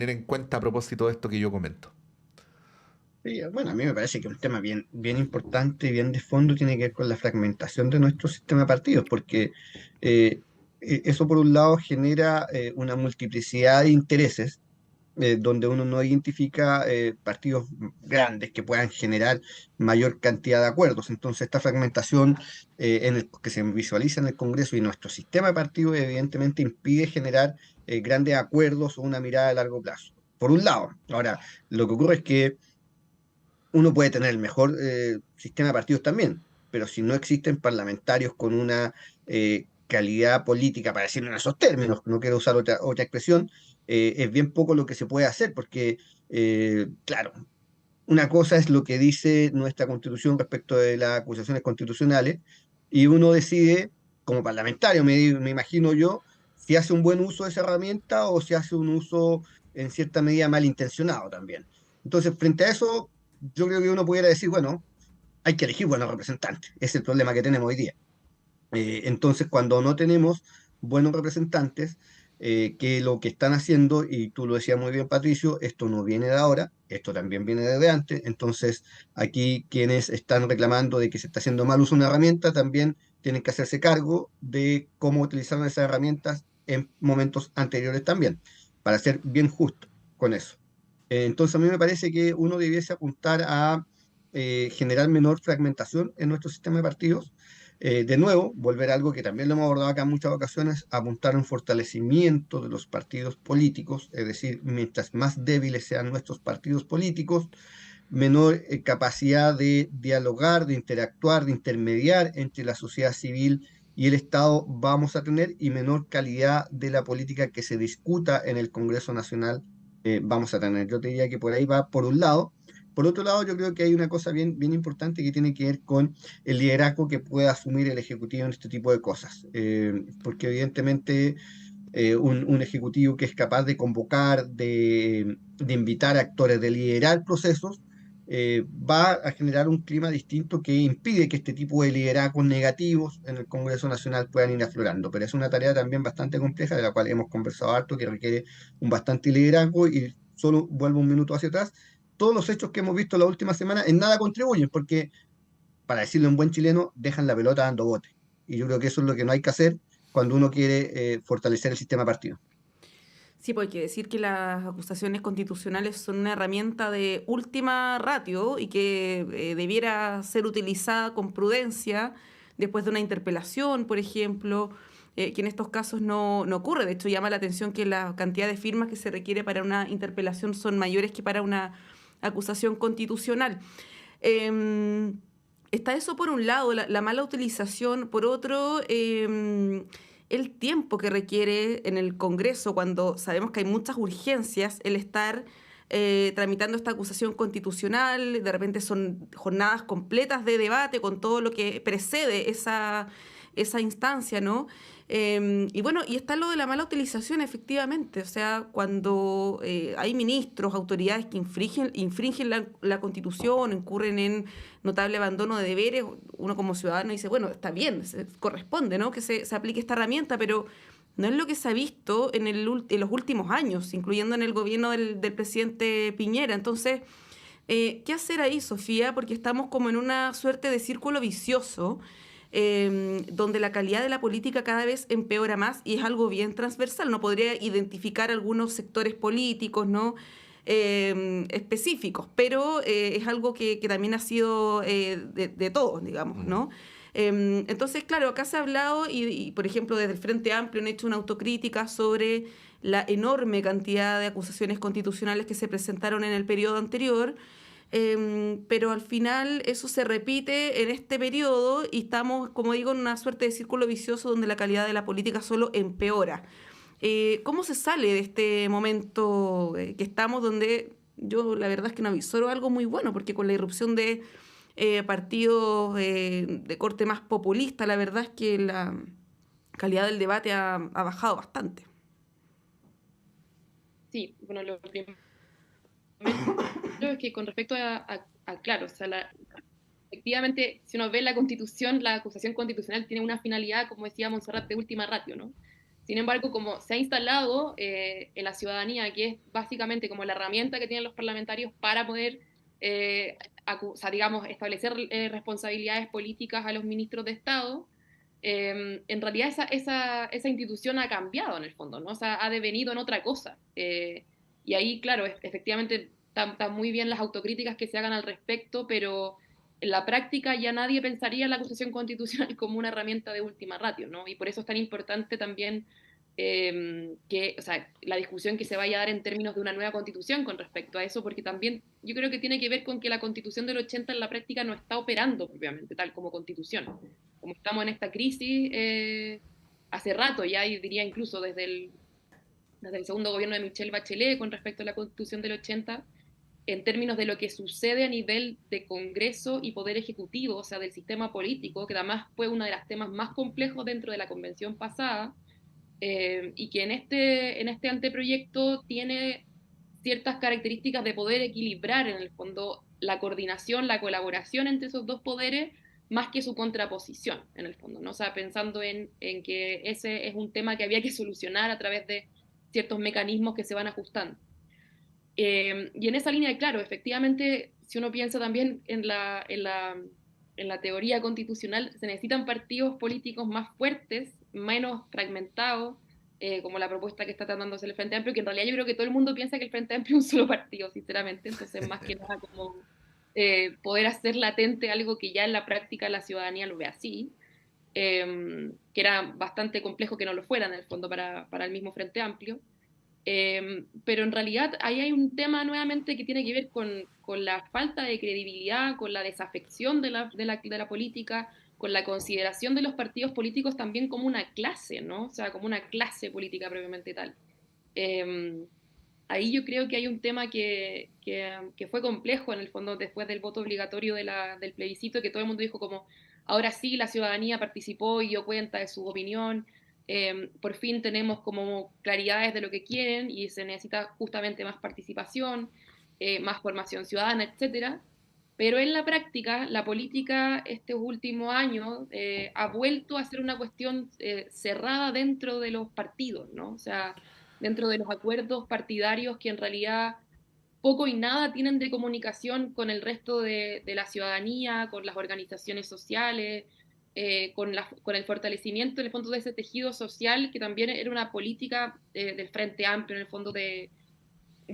en cuenta a propósito de esto que yo comento? Sí, bueno, a mí me parece que un tema bien importante y bien de fondo tiene que ver con la fragmentación de nuestro sistema de partidos, porque eso por un lado genera una multiplicidad de intereses, donde uno no identifica partidos grandes que puedan generar mayor cantidad de acuerdos. Entonces, esta fragmentación que se visualiza en el Congreso y nuestro sistema de partidos evidentemente impide generar grandes acuerdos o una mirada a largo plazo. Por un lado. Ahora, lo que ocurre es que uno puede tener el mejor sistema de partidos también, pero si no existen parlamentarios con una calidad política, para decirlo en esos términos, no quiero usar otra expresión, es bien poco lo que se puede hacer, porque, claro, una cosa es lo que dice nuestra Constitución respecto de las acusaciones constitucionales, y uno decide, como parlamentario, me imagino yo, si hace un buen uso de esa herramienta o si hace un uso en cierta medida malintencionado también. Entonces, frente a eso, yo creo que uno pudiera decir, bueno, hay que elegir buenos representantes. Ese es el problema que tenemos hoy día. Entonces, cuando no tenemos buenos representantes, que lo que están haciendo, y tú lo decías muy bien, Patricio, esto no viene de ahora, esto también viene desde antes. Entonces, aquí quienes están reclamando de que se está haciendo mal uso de una herramienta, también tienen que hacerse cargo de cómo utilizaron esas herramientas en momentos anteriores también, para ser bien justo con eso. Entonces, a mí me parece que uno debiese apuntar a generar menor fragmentación en nuestro sistema de partidos. De nuevo, volver a algo que también lo hemos abordado acá en muchas ocasiones: apuntar a un fortalecimiento de los partidos políticos, es decir, mientras más débiles sean nuestros partidos políticos, menor capacidad de dialogar, de interactuar, de intermediar entre la sociedad civil y el Estado vamos a tener, y menor calidad de la política que se discuta en el Congreso Nacional vamos a tener. Yo te diría que por ahí va por un lado. Por otro lado, yo creo que hay una cosa bien, bien importante que tiene que ver con el liderazgo que pueda asumir el Ejecutivo en este tipo de cosas. Porque evidentemente un ejecutivo que es capaz de convocar, de invitar a actores, de liderar procesos, va a generar un clima distinto que impide que este tipo de liderazgos negativos en el Congreso Nacional puedan ir aflorando. Pero es una tarea también bastante compleja, de la cual hemos conversado harto, que requiere un bastante liderazgo, y solo vuelvo un minuto hacia atrás. Todos los hechos que hemos visto la última semana en nada contribuyen, porque, para decirlo en buen chileno, dejan la pelota dando bote. Y yo creo que eso es lo que no hay que hacer cuando uno quiere fortalecer el sistema partido. Sí, pues hay que decir que las acusaciones constitucionales son una herramienta de última ratio y que debiera ser utilizada con prudencia después de una interpelación, por ejemplo, que en estos casos no ocurre. De hecho, llama la atención que la cantidad de firmas que se requiere para una interpelación son mayores que para una acusación constitucional. Está eso por un lado, la mala utilización. Por otro, el tiempo que requiere en el Congreso, cuando sabemos que hay muchas urgencias, el estar tramitando esta acusación constitucional. De repente son jornadas completas de debate con todo lo que precede esa instancia, ¿no? Y bueno, y está lo de la mala utilización, efectivamente. O sea, cuando hay ministros, autoridades que infringen la Constitución, incurren en notable abandono de deberes, uno como ciudadano dice, bueno, está bien, corresponde, ¿no?, que se aplique esta herramienta, pero no es lo que se ha visto en los últimos años, incluyendo en el gobierno del presidente Piñera. Entonces, ¿qué hacer ahí, Sofía? Porque estamos como en una suerte de círculo vicioso, donde la calidad de la política cada vez empeora más, y es algo bien transversal. No podría identificar algunos sectores políticos, ¿no?, específicos, pero es algo que también ha sido de todos, digamos, ¿no? Entonces, claro, acá se ha hablado y, por ejemplo, desde el Frente Amplio han hecho una autocrítica sobre la enorme cantidad de acusaciones constitucionales que se presentaron en el periodo anterior. Pero al final eso se repite en este periodo y estamos, como digo, en una suerte de círculo vicioso donde la calidad de la política solo empeora. ¿Cómo se sale de este momento que estamos, donde yo la verdad es que no avisoro algo muy bueno, porque con la irrupción de partidos de corte más populista, la verdad es que la calidad del debate ha bajado bastante? Sí, bueno, lo primero es que con respecto claro, o sea, efectivamente, si uno ve la Constitución, la acusación constitucional tiene una finalidad, como decía Montserrat, de última ratio, ¿no? Sin embargo, como se ha instalado en la ciudadanía, que es básicamente como la herramienta que tienen los parlamentarios para poder, o sea, digamos, establecer responsabilidades políticas a los ministros de Estado, en realidad esa institución ha cambiado en el fondo, ¿no? O sea, ha devenido en otra cosa. Y ahí, claro, efectivamente están muy bien las autocríticas que se hagan al respecto, pero en la práctica ya nadie pensaría en la acusación constitucional como una herramienta de última ratio, ¿no? Y por eso es tan importante también o sea, la discusión que se vaya a dar en términos de una nueva constitución con respecto a eso, porque también yo creo que tiene que ver con que la constitución del 80 en la práctica no está operando propiamente tal como constitución. Como estamos en esta crisis hace rato ya, y diría incluso desde el segundo gobierno de Michelle Bachelet con respecto a la Constitución del 80, en términos de lo que sucede a nivel de Congreso y Poder Ejecutivo, o sea, del sistema político, que además fue uno de los temas más complejos dentro de la convención pasada, y que en este anteproyecto tiene ciertas características de poder equilibrar, en el fondo, la coordinación, la colaboración entre esos dos poderes, más que su contraposición, en el fondo, ¿no? O sea, pensando en que ese es un tema que había que solucionar a través de ciertos mecanismos que se van ajustando. Y en esa línea, claro, efectivamente, si uno piensa también en la teoría constitucional, se necesitan partidos políticos más fuertes, menos fragmentados, como la propuesta que está tratando de hacer el Frente Amplio, que en realidad yo creo que todo el mundo piensa que el Frente Amplio es un solo partido, sinceramente. Entonces, más que nada, como poder hacer latente algo que ya en la práctica la ciudadanía lo ve así, que era bastante complejo que no lo fuera, en el fondo, para el mismo Frente Amplio. Pero en realidad ahí hay un tema nuevamente que tiene que ver con la falta de credibilidad, con la desafección de la política, con la consideración de los partidos políticos también como una clase, ¿no? O sea, como una clase política propiamente tal. Ahí yo creo que hay un tema que fue complejo en el fondo después del voto obligatorio del plebiscito, que todo el mundo dijo como, ahora sí la ciudadanía participó y dio cuenta de su opinión, por fin tenemos como claridades de lo que quieren y se necesita justamente más participación, más formación ciudadana, etcétera. Pero en la práctica, la política estos últimos años ha vuelto a ser una cuestión cerrada dentro de los partidos, ¿no? O sea, dentro de los acuerdos partidarios que en realidad poco y nada tienen de comunicación con el resto de la ciudadanía, con las organizaciones sociales, con el fortalecimiento en el fondo de ese tejido social que también era una política del Frente Amplio en el fondo de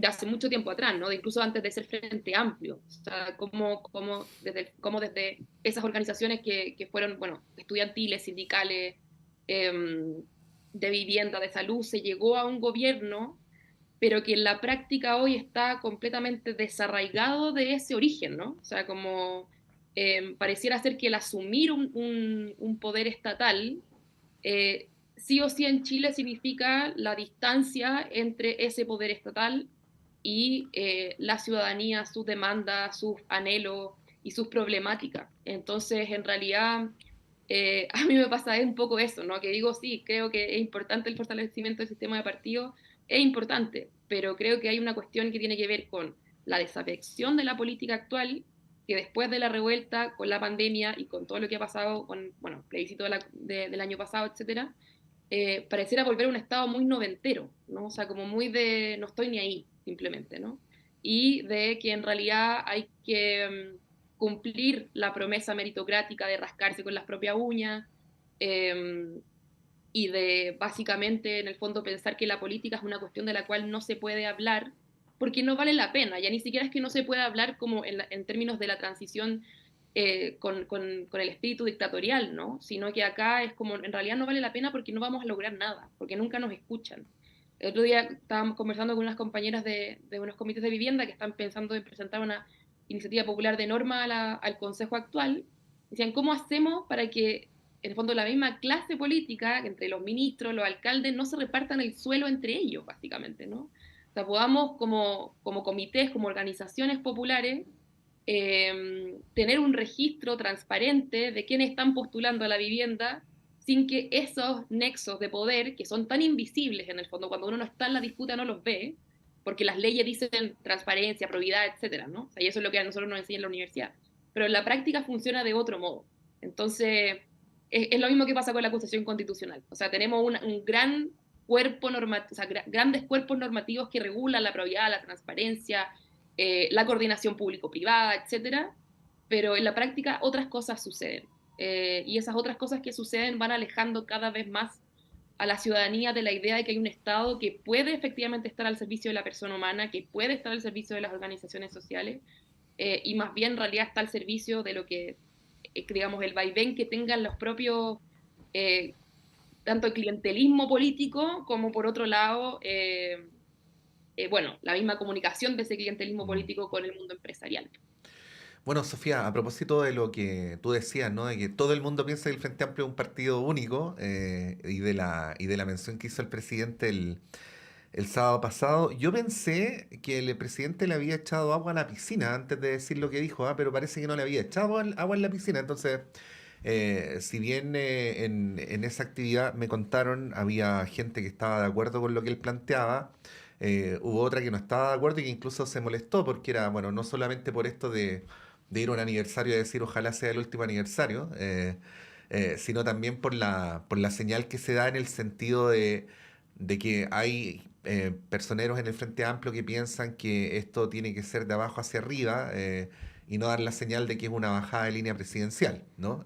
hace mucho tiempo atrás, ¿no? De incluso antes de ser Frente Amplio. O sea, como desde esas organizaciones que fueron, bueno, estudiantiles, sindicales, de vivienda, de salud, se llegó a un gobierno, pero que en la práctica hoy está completamente desarraigado de ese origen, ¿no? O sea, como pareciera ser que el asumir un poder estatal sí o sí en Chile significa la distancia entre ese poder estatal y la ciudadanía, sus demandas, sus anhelos y sus problemáticas. Entonces, en realidad, a mí me pasa un poco eso, ¿no? Que digo, sí, creo que es importante el fortalecimiento del sistema de partidos, es importante, pero creo que hay una cuestión que tiene que ver con la desafección de la política actual, que después de la revuelta, con la pandemia y con todo lo que ha pasado, con, bueno, plebiscito del año pasado, etcétera, pareciera volver a un estado muy noventero, ¿no? O sea, como muy de no estoy ni ahí, simplemente, ¿no? Y de que en realidad hay que cumplir la promesa meritocrática de rascarse con las propias uñas y de básicamente, en el fondo, pensar que la política es una cuestión de la cual no se puede hablar porque no vale la pena, ya ni siquiera es que no se pueda hablar como en términos de la transición con el espíritu dictatorial, ¿no? Sino que acá es como, en realidad no vale la pena porque no vamos a lograr nada, porque nunca nos escuchan. El otro día estábamos conversando con unas compañeras de unos comités de vivienda que están pensando en presentar una iniciativa popular de norma al Consejo actual. Decían, ¿cómo hacemos para que, en el fondo, la misma clase política, entre los ministros, los alcaldes, no se repartan el suelo entre ellos, básicamente, ¿no? O sea, podamos, como comités, como organizaciones populares, tener un registro transparente de quiénes están postulando a la vivienda sin que esos nexos de poder, que son tan invisibles en el fondo, cuando uno no está en la disputa no los ve, porque las leyes dicen transparencia, probidad, etcétera, ¿no? O sea, y eso es lo que a nosotros nos enseña en la universidad. Pero en la práctica funciona de otro modo. Entonces, es lo mismo que pasa con la acusación constitucional. O sea, tenemos un gran cuerpo normativo, o sea, grandes cuerpos normativos que regulan la probidad, la transparencia, la coordinación público-privada, etcétera, pero en la práctica otras cosas suceden. Y esas otras cosas que suceden van alejando cada vez más a la ciudadanía de la idea de que hay un Estado que puede efectivamente estar al servicio de la persona humana, que puede estar al servicio de las organizaciones sociales, y más bien en realidad está al servicio de lo que, digamos, el vaivén que tengan los propios, tanto el clientelismo político como por otro lado, bueno, la misma comunicación de ese clientelismo político con el mundo empresarial. Bueno, Sofía, a propósito de lo que tú decías, ¿no? De que todo el mundo piensa que el Frente Amplio es un partido único y de la mención que hizo el presidente el sábado pasado, yo pensé que el presidente le había echado agua a la piscina antes de decir lo que dijo, pero parece que no le había echado agua en la piscina. Entonces, si bien en esa actividad me contaron, había gente que estaba de acuerdo con lo que él planteaba, hubo otra que no estaba de acuerdo y que incluso se molestó porque era, bueno, no solamente por esto de ir a un aniversario y decir ojalá sea el último aniversario, sino también por la señal que se da en el sentido de que hay personeros en el Frente Amplio que piensan que esto tiene que ser de abajo hacia arriba y no dar la señal de que es una bajada de línea presidencial, ¿no?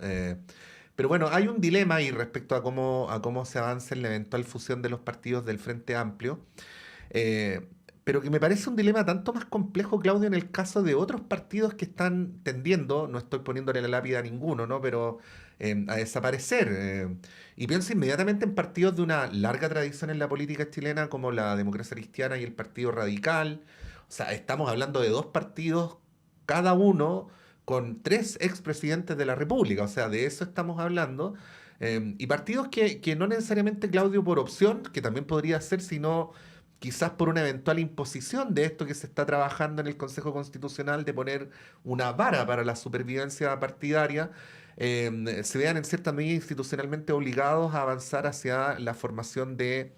Pero bueno, hay un dilema ahí respecto a cómo se avanza en la eventual fusión de los partidos del Frente Amplio. Eh, pero que me parece un dilema tanto más complejo, Claudio, en el caso de otros partidos que están tendiendo, no estoy poniéndole la lápida a ninguno, ¿no? Pero a desaparecer. Y pienso inmediatamente en partidos de una larga tradición en la política chilena, como la Democracia Cristiana y el Partido Radical. O sea, estamos hablando de dos partidos, cada uno con 3 expresidentes de la República, o sea, de eso estamos hablando. Y partidos que no necesariamente, Claudio, por opción, que también podría ser, sino quizás por una eventual imposición de esto que se está trabajando en el Consejo Constitucional, de poner una vara para la supervivencia partidaria, se vean en cierta medida institucionalmente obligados a avanzar hacia la formación de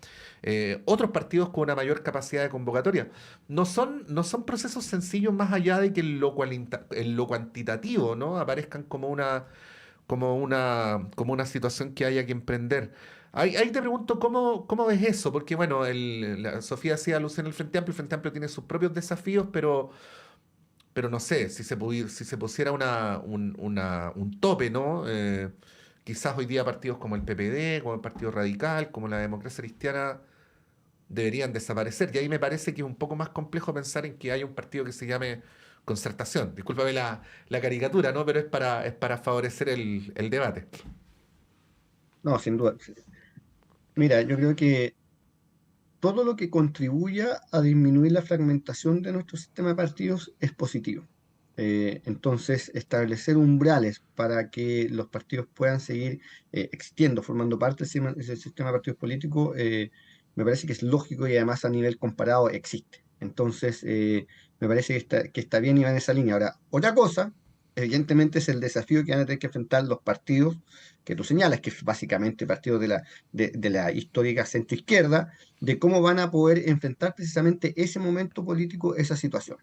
otros partidos con una mayor capacidad de convocatoria. No son procesos sencillos, más allá de que en lo cuantitativo, ¿no?, aparezcan como una situación que haya que emprender. Ahí te pregunto, ¿cómo ves eso? Porque, bueno, Sofía hacía alusión al Frente Amplio. El Frente Amplio tiene sus propios desafíos, pero no sé, si se pusiera un tope, ¿no? Quizás hoy día partidos como el PPD, como el Partido Radical, como la Democracia Cristiana, deberían desaparecer. Y ahí me parece que es un poco más complejo pensar en que haya un partido que se llame Concertación. Discúlpame la caricatura, ¿no? Pero es para favorecer el debate. No, sin duda. Mira, yo creo que todo lo que contribuya a disminuir la fragmentación de nuestro sistema de partidos es positivo. Entonces, establecer umbrales para que los partidos puedan seguir existiendo, formando parte del sistema de partidos políticos, me parece que es lógico y además a nivel comparado existe. Entonces, me parece que está bien y va en esa línea. Ahora, otra cosa, evidentemente, es el desafío que van a tener que enfrentar los partidos que tú señalas, que es básicamente partidos de la histórica centroizquierda, de cómo van a poder enfrentar precisamente ese momento político, esa situación.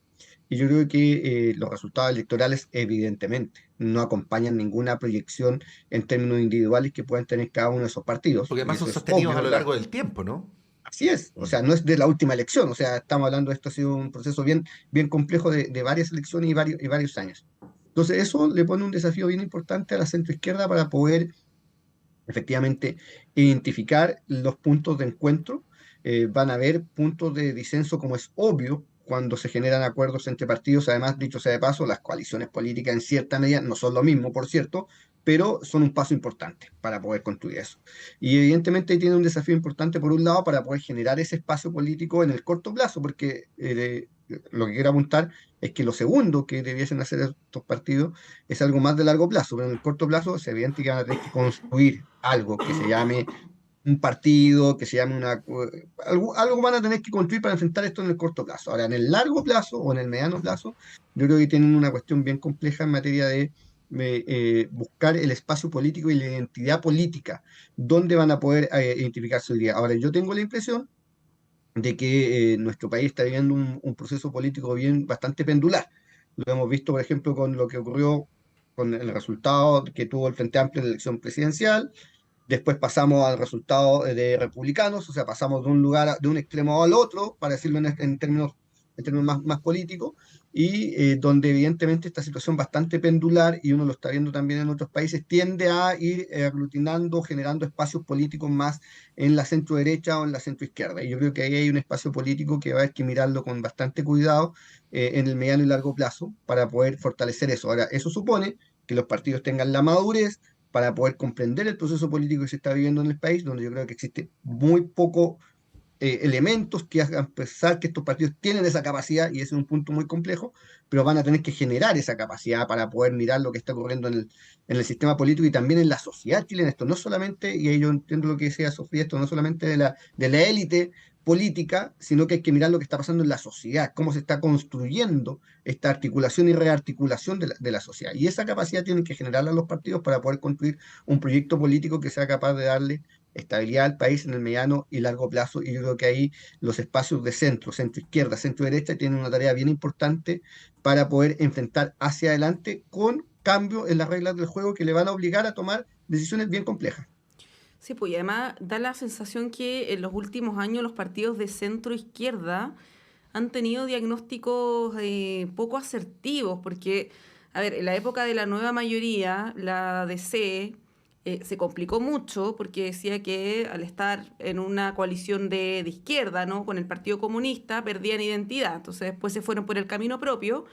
Y yo creo que los resultados electorales, evidentemente, no acompañan ninguna proyección en términos individuales que puedan tener cada uno de esos partidos. Porque Y además son eso es sostenidos obvio, a lo ¿verdad? largo del tiempo, ¿no? Así es, o sea, no es de la última elección, o sea, estamos hablando de esto, ha sido un proceso bien, bien complejo de varias elecciones y varios años. Entonces, eso le pone un desafío bien importante a la centroizquierda para poder efectivamente identificar los puntos de encuentro. Van a haber puntos de disenso, como es obvio, cuando se generan acuerdos entre partidos. Además, dicho sea de paso, las coaliciones políticas en cierta medida no son lo mismo, por cierto, pero son un paso importante para poder construir eso. Y evidentemente tiene un desafío importante, por un lado, para poder generar ese espacio político en el corto plazo, porque lo que quiero apuntar es que lo segundo que debiesen hacer estos partidos es algo más de largo plazo, pero en el corto plazo es evidente que van a tener que construir algo que se llame un partido, que se llame algo van a tener que construir para enfrentar esto en el corto plazo. Ahora, en el largo plazo o en el mediano plazo, yo creo que tienen una cuestión bien compleja en materia de buscar el espacio político y la identidad política, donde van a poder identificarse hoy día. Ahora, yo tengo la impresión de que nuestro país está viviendo un proceso político bastante pendular. Lo hemos visto, por ejemplo, con lo que ocurrió con el resultado que tuvo el Frente Amplio en la elección presidencial. Después pasamos al resultado de republicanos, o sea, pasamos de un lugar, de un extremo al otro, para decirlo en términos más políticos, y donde evidentemente esta situación bastante pendular, y uno lo está viendo también en otros países, tiende a ir aglutinando, generando espacios políticos más en la centro derecha o en la centro izquierda. Y yo creo que ahí hay un espacio político que va a haber que mirarlo con bastante cuidado en el mediano y largo plazo para poder fortalecer eso. Ahora, eso supone que los partidos tengan la madurez para poder comprender el proceso político que se está viviendo en el país, donde yo creo que existe muy poco elementos que hagan pensar que estos partidos tienen esa capacidad, y ese es un punto muy complejo, pero van a tener que generar esa capacidad para poder mirar lo que está ocurriendo en el sistema político y también en la sociedad chilena. Esto no solamente, y ahí yo entiendo lo que decía Sofía, esto no solamente de la élite política, sino que hay que mirar lo que está pasando en la sociedad, cómo se está construyendo esta articulación y rearticulación de la sociedad. Y esa capacidad tienen que generarla los partidos para poder construir un proyecto político que sea capaz de darle estabilidad al país en el mediano y largo plazo. Y yo creo que ahí los espacios de centro, centro izquierda, centro derecha tienen una tarea bien importante para poder enfrentar hacia adelante con cambio en las reglas del juego que le van a obligar a tomar decisiones bien complejas. Sí, pues y además da la sensación que en los últimos años los partidos de centro izquierda han tenido diagnósticos poco asertivos, porque, a ver, en la época de la nueva mayoría, la DC se complicó mucho porque decía que al estar en una coalición de izquierda, ¿no?, con el Partido Comunista, perdían identidad. Entonces después se fueron por el camino propio,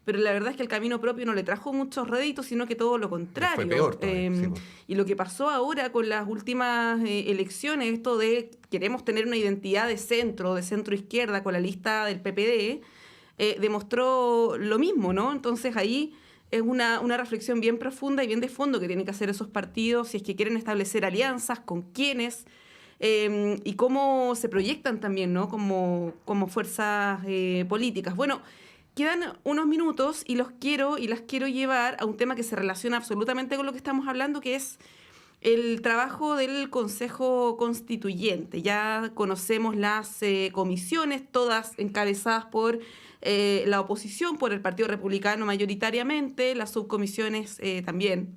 pero la verdad es que el camino propio no le trajo muchos réditos, sino que todo lo contrario. Fue peor todavía, sí, pues. Y lo que pasó ahora con las últimas elecciones, esto de queremos tener una identidad de centro izquierda con la lista del PPD, demostró lo mismo, ¿no? Entonces ahí es una reflexión bien profunda y bien de fondo que tienen que hacer esos partidos si es que quieren establecer alianzas, con quiénes, y cómo se proyectan también, ¿no? Como fuerzas políticas. Bueno, quedan unos minutos y las quiero llevar a un tema que se relaciona absolutamente con lo que estamos hablando, que es el trabajo del Consejo Constituyente. Ya conocemos las comisiones, todas encabezadas por la oposición, por el Partido Republicano mayoritariamente, las subcomisiones también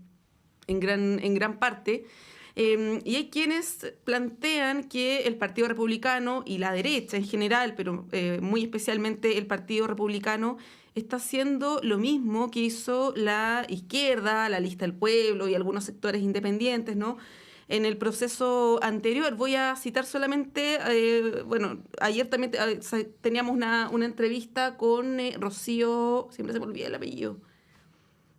en gran parte. Y hay quienes plantean que el Partido Republicano y la derecha en general, pero muy especialmente el Partido Republicano, está haciendo lo mismo que hizo la izquierda, la Lista del Pueblo y algunos sectores independientes, ¿no? En el proceso anterior. Voy a citar solamente, ayer también teníamos una entrevista con Rocío, siempre se me olvida el apellido,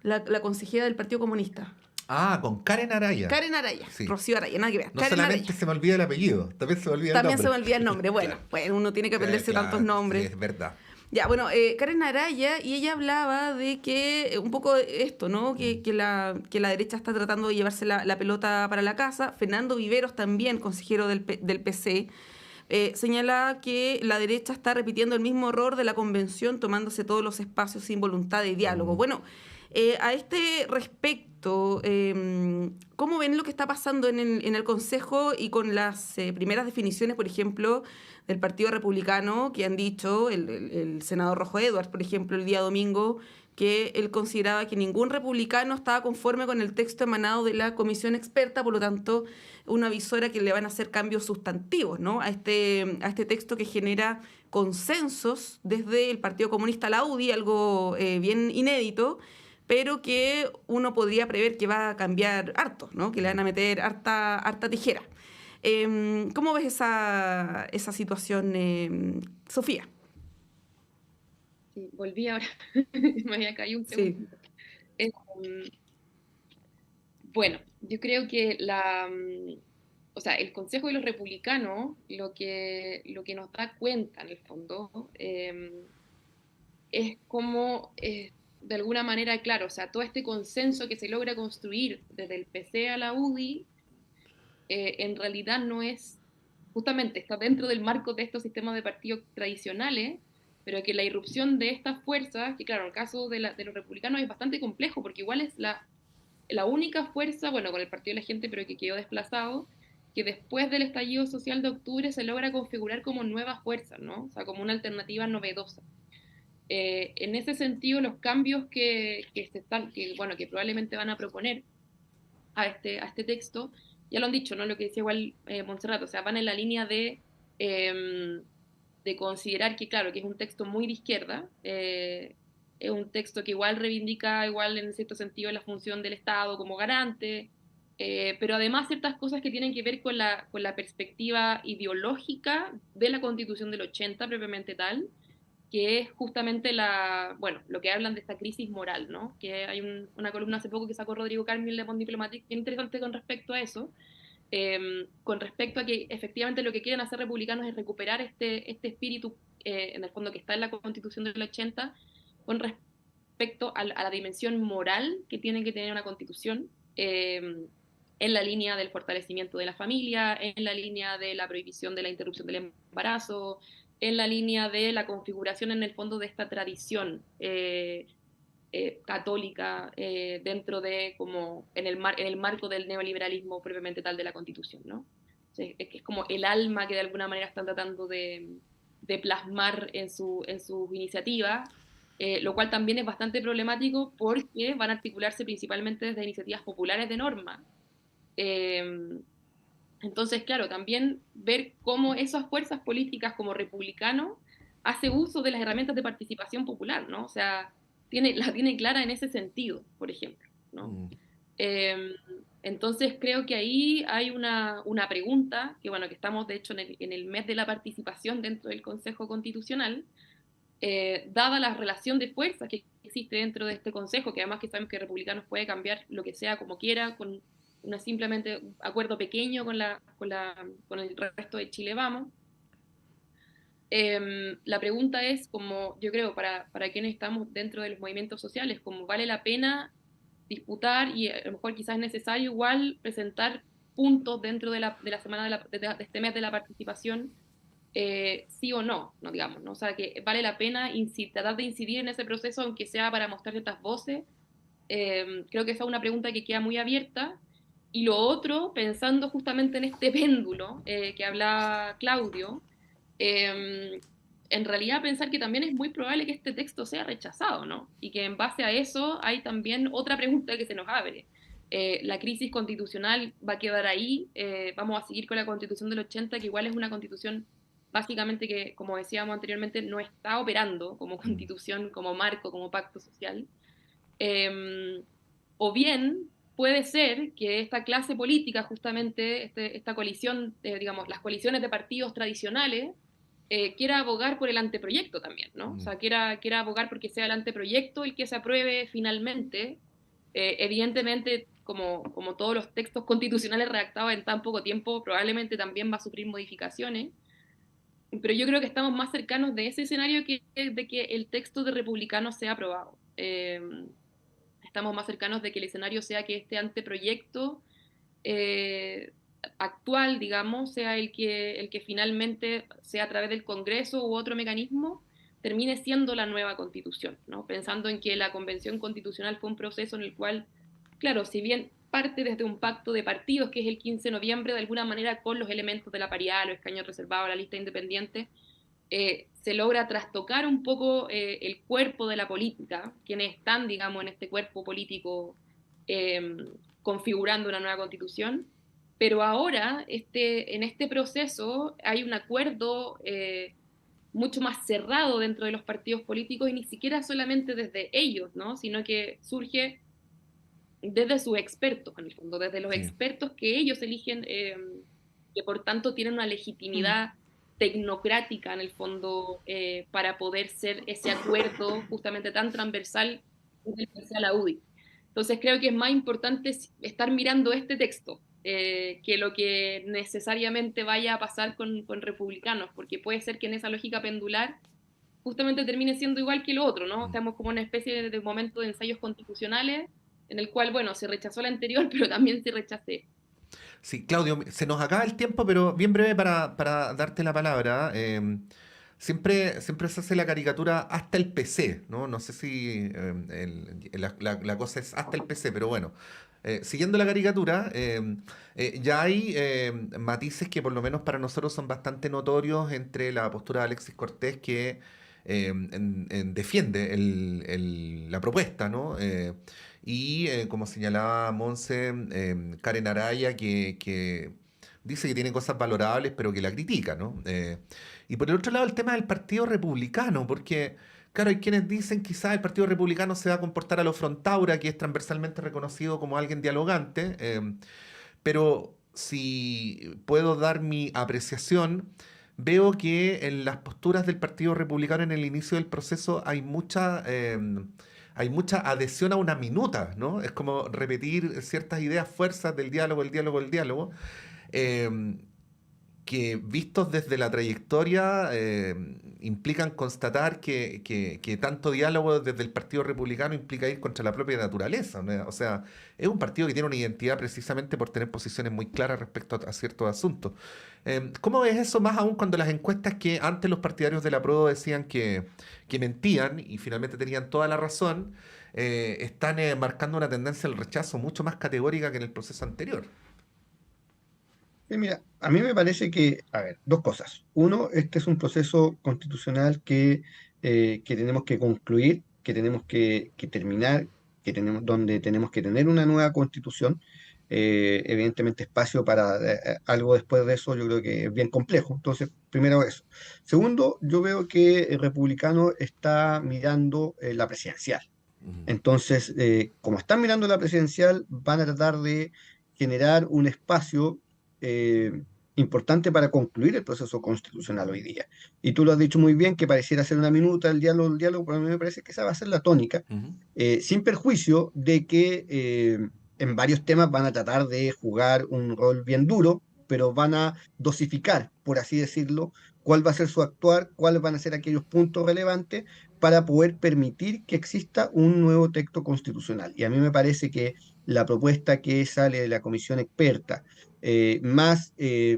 la consejera del Partido Comunista. Ah, con Karen Araya. Karen Araya, Sí. Rocío Araya, nada que ver. No Karen solamente Araya. se me olvida el apellido, también se me olvida el También nombre. se me olvida el nombre. Bueno, Claro. pues uno tiene que aprenderse Claro, tantos nombres. sí, es verdad. Ya, bueno, Karen Araya, y ella hablaba de que, un poco esto, ¿no? Que la derecha está tratando de llevarse la pelota para la casa. Fernando Viveros también, consejero del PC, señala que la derecha está repitiendo el mismo error de la convención, tomándose todos los espacios sin voluntad de diálogo. Bueno, a este respecto, ¿cómo ven lo que está pasando en el Consejo y con las primeras definiciones, por ejemplo, del Partido Republicano, que han dicho, el senador Rojo Edwards, por ejemplo, el día domingo, que él consideraba que ningún republicano estaba conforme con el texto emanado de la comisión experta, por lo tanto, una visora que le van a hacer cambios sustantivos, ¿no? a este texto que genera consensos desde el Partido Comunista a la UDI, algo bien inédito, pero que uno podría prever que va a cambiar harto, ¿no? Que le van a meter harta tijera. ¿Cómo ves esa situación, Sofía? Sí, volví ahora, me había caído un segundo. Sí. Bueno, yo creo que el Consejo de los Republicanos lo que nos da cuenta, en el fondo, es como, de alguna manera, claro, o sea, todo este consenso que se logra construir desde el PC a la UDI, en realidad no es, justamente está dentro del marco de estos sistemas de partidos tradicionales, pero que la irrupción de estas fuerzas, que claro, en el caso de los republicanos es bastante complejo, porque igual es la única fuerza, bueno, con el Partido de la Gente, pero que quedó desplazado, que después del estallido social de octubre se logra configurar como nuevas fuerzas, ¿no? O sea, como una alternativa novedosa. En ese sentido, los cambios que probablemente van a proponer a este texto, ya lo han dicho, ¿no? Lo que decía igual Montserrat, o sea, van en la línea de considerar que, claro, que es un texto muy de izquierda, es un texto que igual reivindica, en cierto sentido, la función del Estado como garante, pero además ciertas cosas que tienen que ver con la perspectiva ideológica de la Constitución del 80, propiamente tal, que es justamente lo que hablan de esta crisis moral, ¿no? Que hay una columna hace poco que sacó Rodrigo Carmil de Monde Diplomatique, bien interesante con respecto a eso, con respecto a que efectivamente lo que quieren hacer republicanos es recuperar este espíritu, en el fondo, que está en la Constitución del 80, con respecto a la dimensión moral que tiene que tener una Constitución, en la línea del fortalecimiento de la familia, en la línea de la prohibición de la interrupción del embarazo, en la línea de la configuración, en el fondo, de esta tradición católica dentro de, como, en el marco del neoliberalismo propiamente tal de la Constitución, ¿no? Entonces, es como el alma que de alguna manera están tratando de plasmar en sus iniciativas, lo cual también es bastante problemático porque van a articularse principalmente desde iniciativas populares de norma. Entonces, claro, también ver cómo esas fuerzas políticas como republicanos hace uso de las herramientas de participación popular, ¿no? O sea, la tiene clara en ese sentido, por ejemplo, ¿no? Entonces creo que ahí hay una pregunta, que bueno, que estamos de hecho en el mes de la participación dentro del Consejo Constitucional, dada la relación de fuerzas que existe dentro de este Consejo, que además que sabemos que Republicanos puede cambiar lo que sea como quiera, con simplemente un acuerdo pequeño con el resto de Chile Vamos. La pregunta es, como yo creo, para quienes estamos dentro de los movimientos sociales, como vale la pena disputar y a lo mejor quizás es necesario igual presentar puntos dentro de la semana de este mes de la participación, sí o no, no digamos, ¿no? O sea, que vale la pena tratar de incidir en ese proceso, aunque sea para mostrar ciertas voces. Creo que esa es una pregunta que queda muy abierta. Y lo otro, pensando justamente en este péndulo que hablaba Claudio, en realidad pensar que también es muy probable que este texto sea rechazado, ¿no? Y que en base a eso hay también otra pregunta que se nos abre. La crisis constitucional va a quedar ahí, vamos a seguir con la Constitución del 80, que igual es una constitución básicamente que, como decíamos anteriormente, no está operando como constitución, como marco, como pacto social. O bien puede ser que esta clase política, justamente esta coalición, digamos, las coaliciones de partidos tradicionales, quiera abogar por el anteproyecto también, ¿no? O sea, quiera abogar porque sea el anteproyecto el que se apruebe finalmente. Evidentemente, como todos los textos constitucionales redactados en tan poco tiempo, probablemente también va a sufrir modificaciones. Pero yo creo que estamos más cercanos de ese escenario que de que el texto de republicano sea aprobado. Estamos más cercanos de que el escenario sea que este anteproyecto actual, digamos, sea el que finalmente, sea a través del Congreso u otro mecanismo, termine siendo la nueva Constitución, ¿no? Pensando en que la Convención Constitucional fue un proceso en el cual, claro, si bien parte desde un pacto de partidos, que es el 15 de noviembre, de alguna manera con los elementos de la paridad, los escaños reservados, la lista independiente, se logra trastocar un poco el cuerpo de la política, quienes están, digamos, en este cuerpo político configurando una nueva constitución, pero ahora en este proceso hay un acuerdo mucho más cerrado dentro de los partidos políticos y ni siquiera solamente desde ellos, ¿no? Sino que surge desde sus expertos, en el fondo, desde los expertos que ellos eligen, que por tanto tienen una legitimidad tecnocrática, en el fondo, para poder ser ese acuerdo justamente tan transversal que sea la UDI. Entonces creo que es más importante estar mirando este texto que lo que necesariamente vaya a pasar con republicanos, porque puede ser que en esa lógica pendular justamente termine siendo igual que lo otro, ¿no? Estamos como en una especie de momento de ensayos constitucionales en el cual, bueno, se rechazó la anterior, pero también se rechacé. Sí, Claudio, se nos acaba el tiempo, pero bien breve para darte la palabra. Siempre se hace la caricatura hasta el PC, ¿no? No sé si la cosa es hasta el PC, pero bueno. Siguiendo la caricatura, ya hay matices que por lo menos para nosotros son bastante notorios entre la postura de Alexis Cortés que defiende la propuesta, ¿no? Y como señalaba Monse, Karen Araya, que dice que tiene cosas valorables, pero que la critica, ¿no? Y por el otro lado, el tema del Partido Republicano, porque, claro, hay quienes dicen quizás el Partido Republicano se va a comportar a lo Frontaura, que es transversalmente reconocido como alguien dialogante, pero si puedo dar mi apreciación, veo que en las posturas del Partido Republicano en el inicio del proceso hay mucha adhesión a una minuta, ¿no? Es como repetir ciertas ideas, fuerzas del diálogo, el diálogo, el diálogo, que vistos desde la trayectoria implican constatar que tanto diálogo desde el Partido Republicano implica ir contra la propia naturaleza, ¿no? O sea, es un partido que tiene una identidad precisamente por tener posiciones muy claras respecto a ciertos asuntos. ¿Cómo ves eso más aún cuando las encuestas que antes los partidarios del apruebo decían que mentían y finalmente tenían toda la razón, están marcando una tendencia al rechazo mucho más categórica que en el proceso anterior? Mira, a mí me parece que, a ver, dos cosas. Uno, este es un proceso constitucional que tenemos que concluir, que tenemos que terminar, donde tenemos que tener una nueva constitución. Evidentemente, espacio para algo después de eso yo creo que es bien complejo. Entonces, primero eso. Segundo, yo veo que el republicano está mirando la presidencial. Entonces, como están mirando la presidencial, van a tratar de generar un espacio importante para concluir el proceso constitucional hoy día. Y tú lo has dicho muy bien, que pareciera ser una minuta el diálogo, pero a mí me parece que esa va a ser la tónica, sin perjuicio de que en varios temas van a tratar de jugar un rol bien duro, pero van a dosificar, por así decirlo, cuál va a ser su actuar, cuáles van a ser aquellos puntos relevantes para poder permitir que exista un nuevo texto constitucional. Y a mí me parece que la propuesta que sale de la comisión experta, más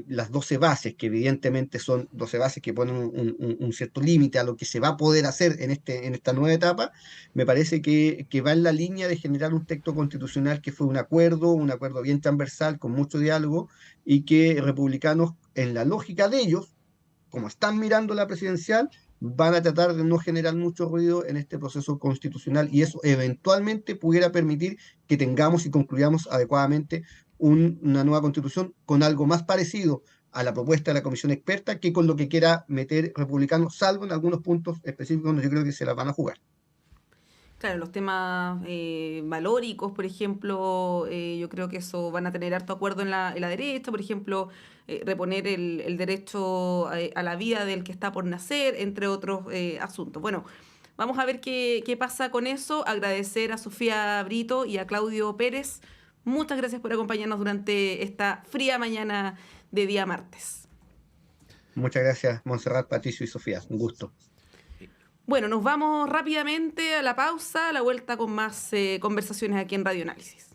las 12 bases, que evidentemente son 12 bases que ponen un cierto límite a lo que se va a poder hacer en esta nueva etapa, me parece que va en la línea de generar un texto constitucional que fue un acuerdo bien transversal, con mucho diálogo, y que republicanos, en la lógica de ellos, como están mirando la presidencial, van a tratar de no generar mucho ruido en este proceso constitucional, y eso eventualmente pudiera permitir que tengamos y concluyamos adecuadamente una nueva constitución con algo más parecido a la propuesta de la comisión experta que con lo que quiera meter republicanos, salvo en algunos puntos específicos donde yo creo que se las van a jugar. Claro, los temas valóricos, por ejemplo, yo creo que eso van a tener harto acuerdo en la derecha, por ejemplo, reponer el derecho a la vida del que está por nacer, entre otros asuntos. Bueno, vamos a ver qué pasa con eso. Agradecer a Sofía Brito y a Claudio Pérez. Muchas gracias por acompañarnos durante esta fría mañana de día martes. Muchas gracias, Montserrat, Patricio y Sofía. Un gusto. Bueno, nos vamos rápidamente a la pausa, a la vuelta con más conversaciones aquí en Radio Análisis.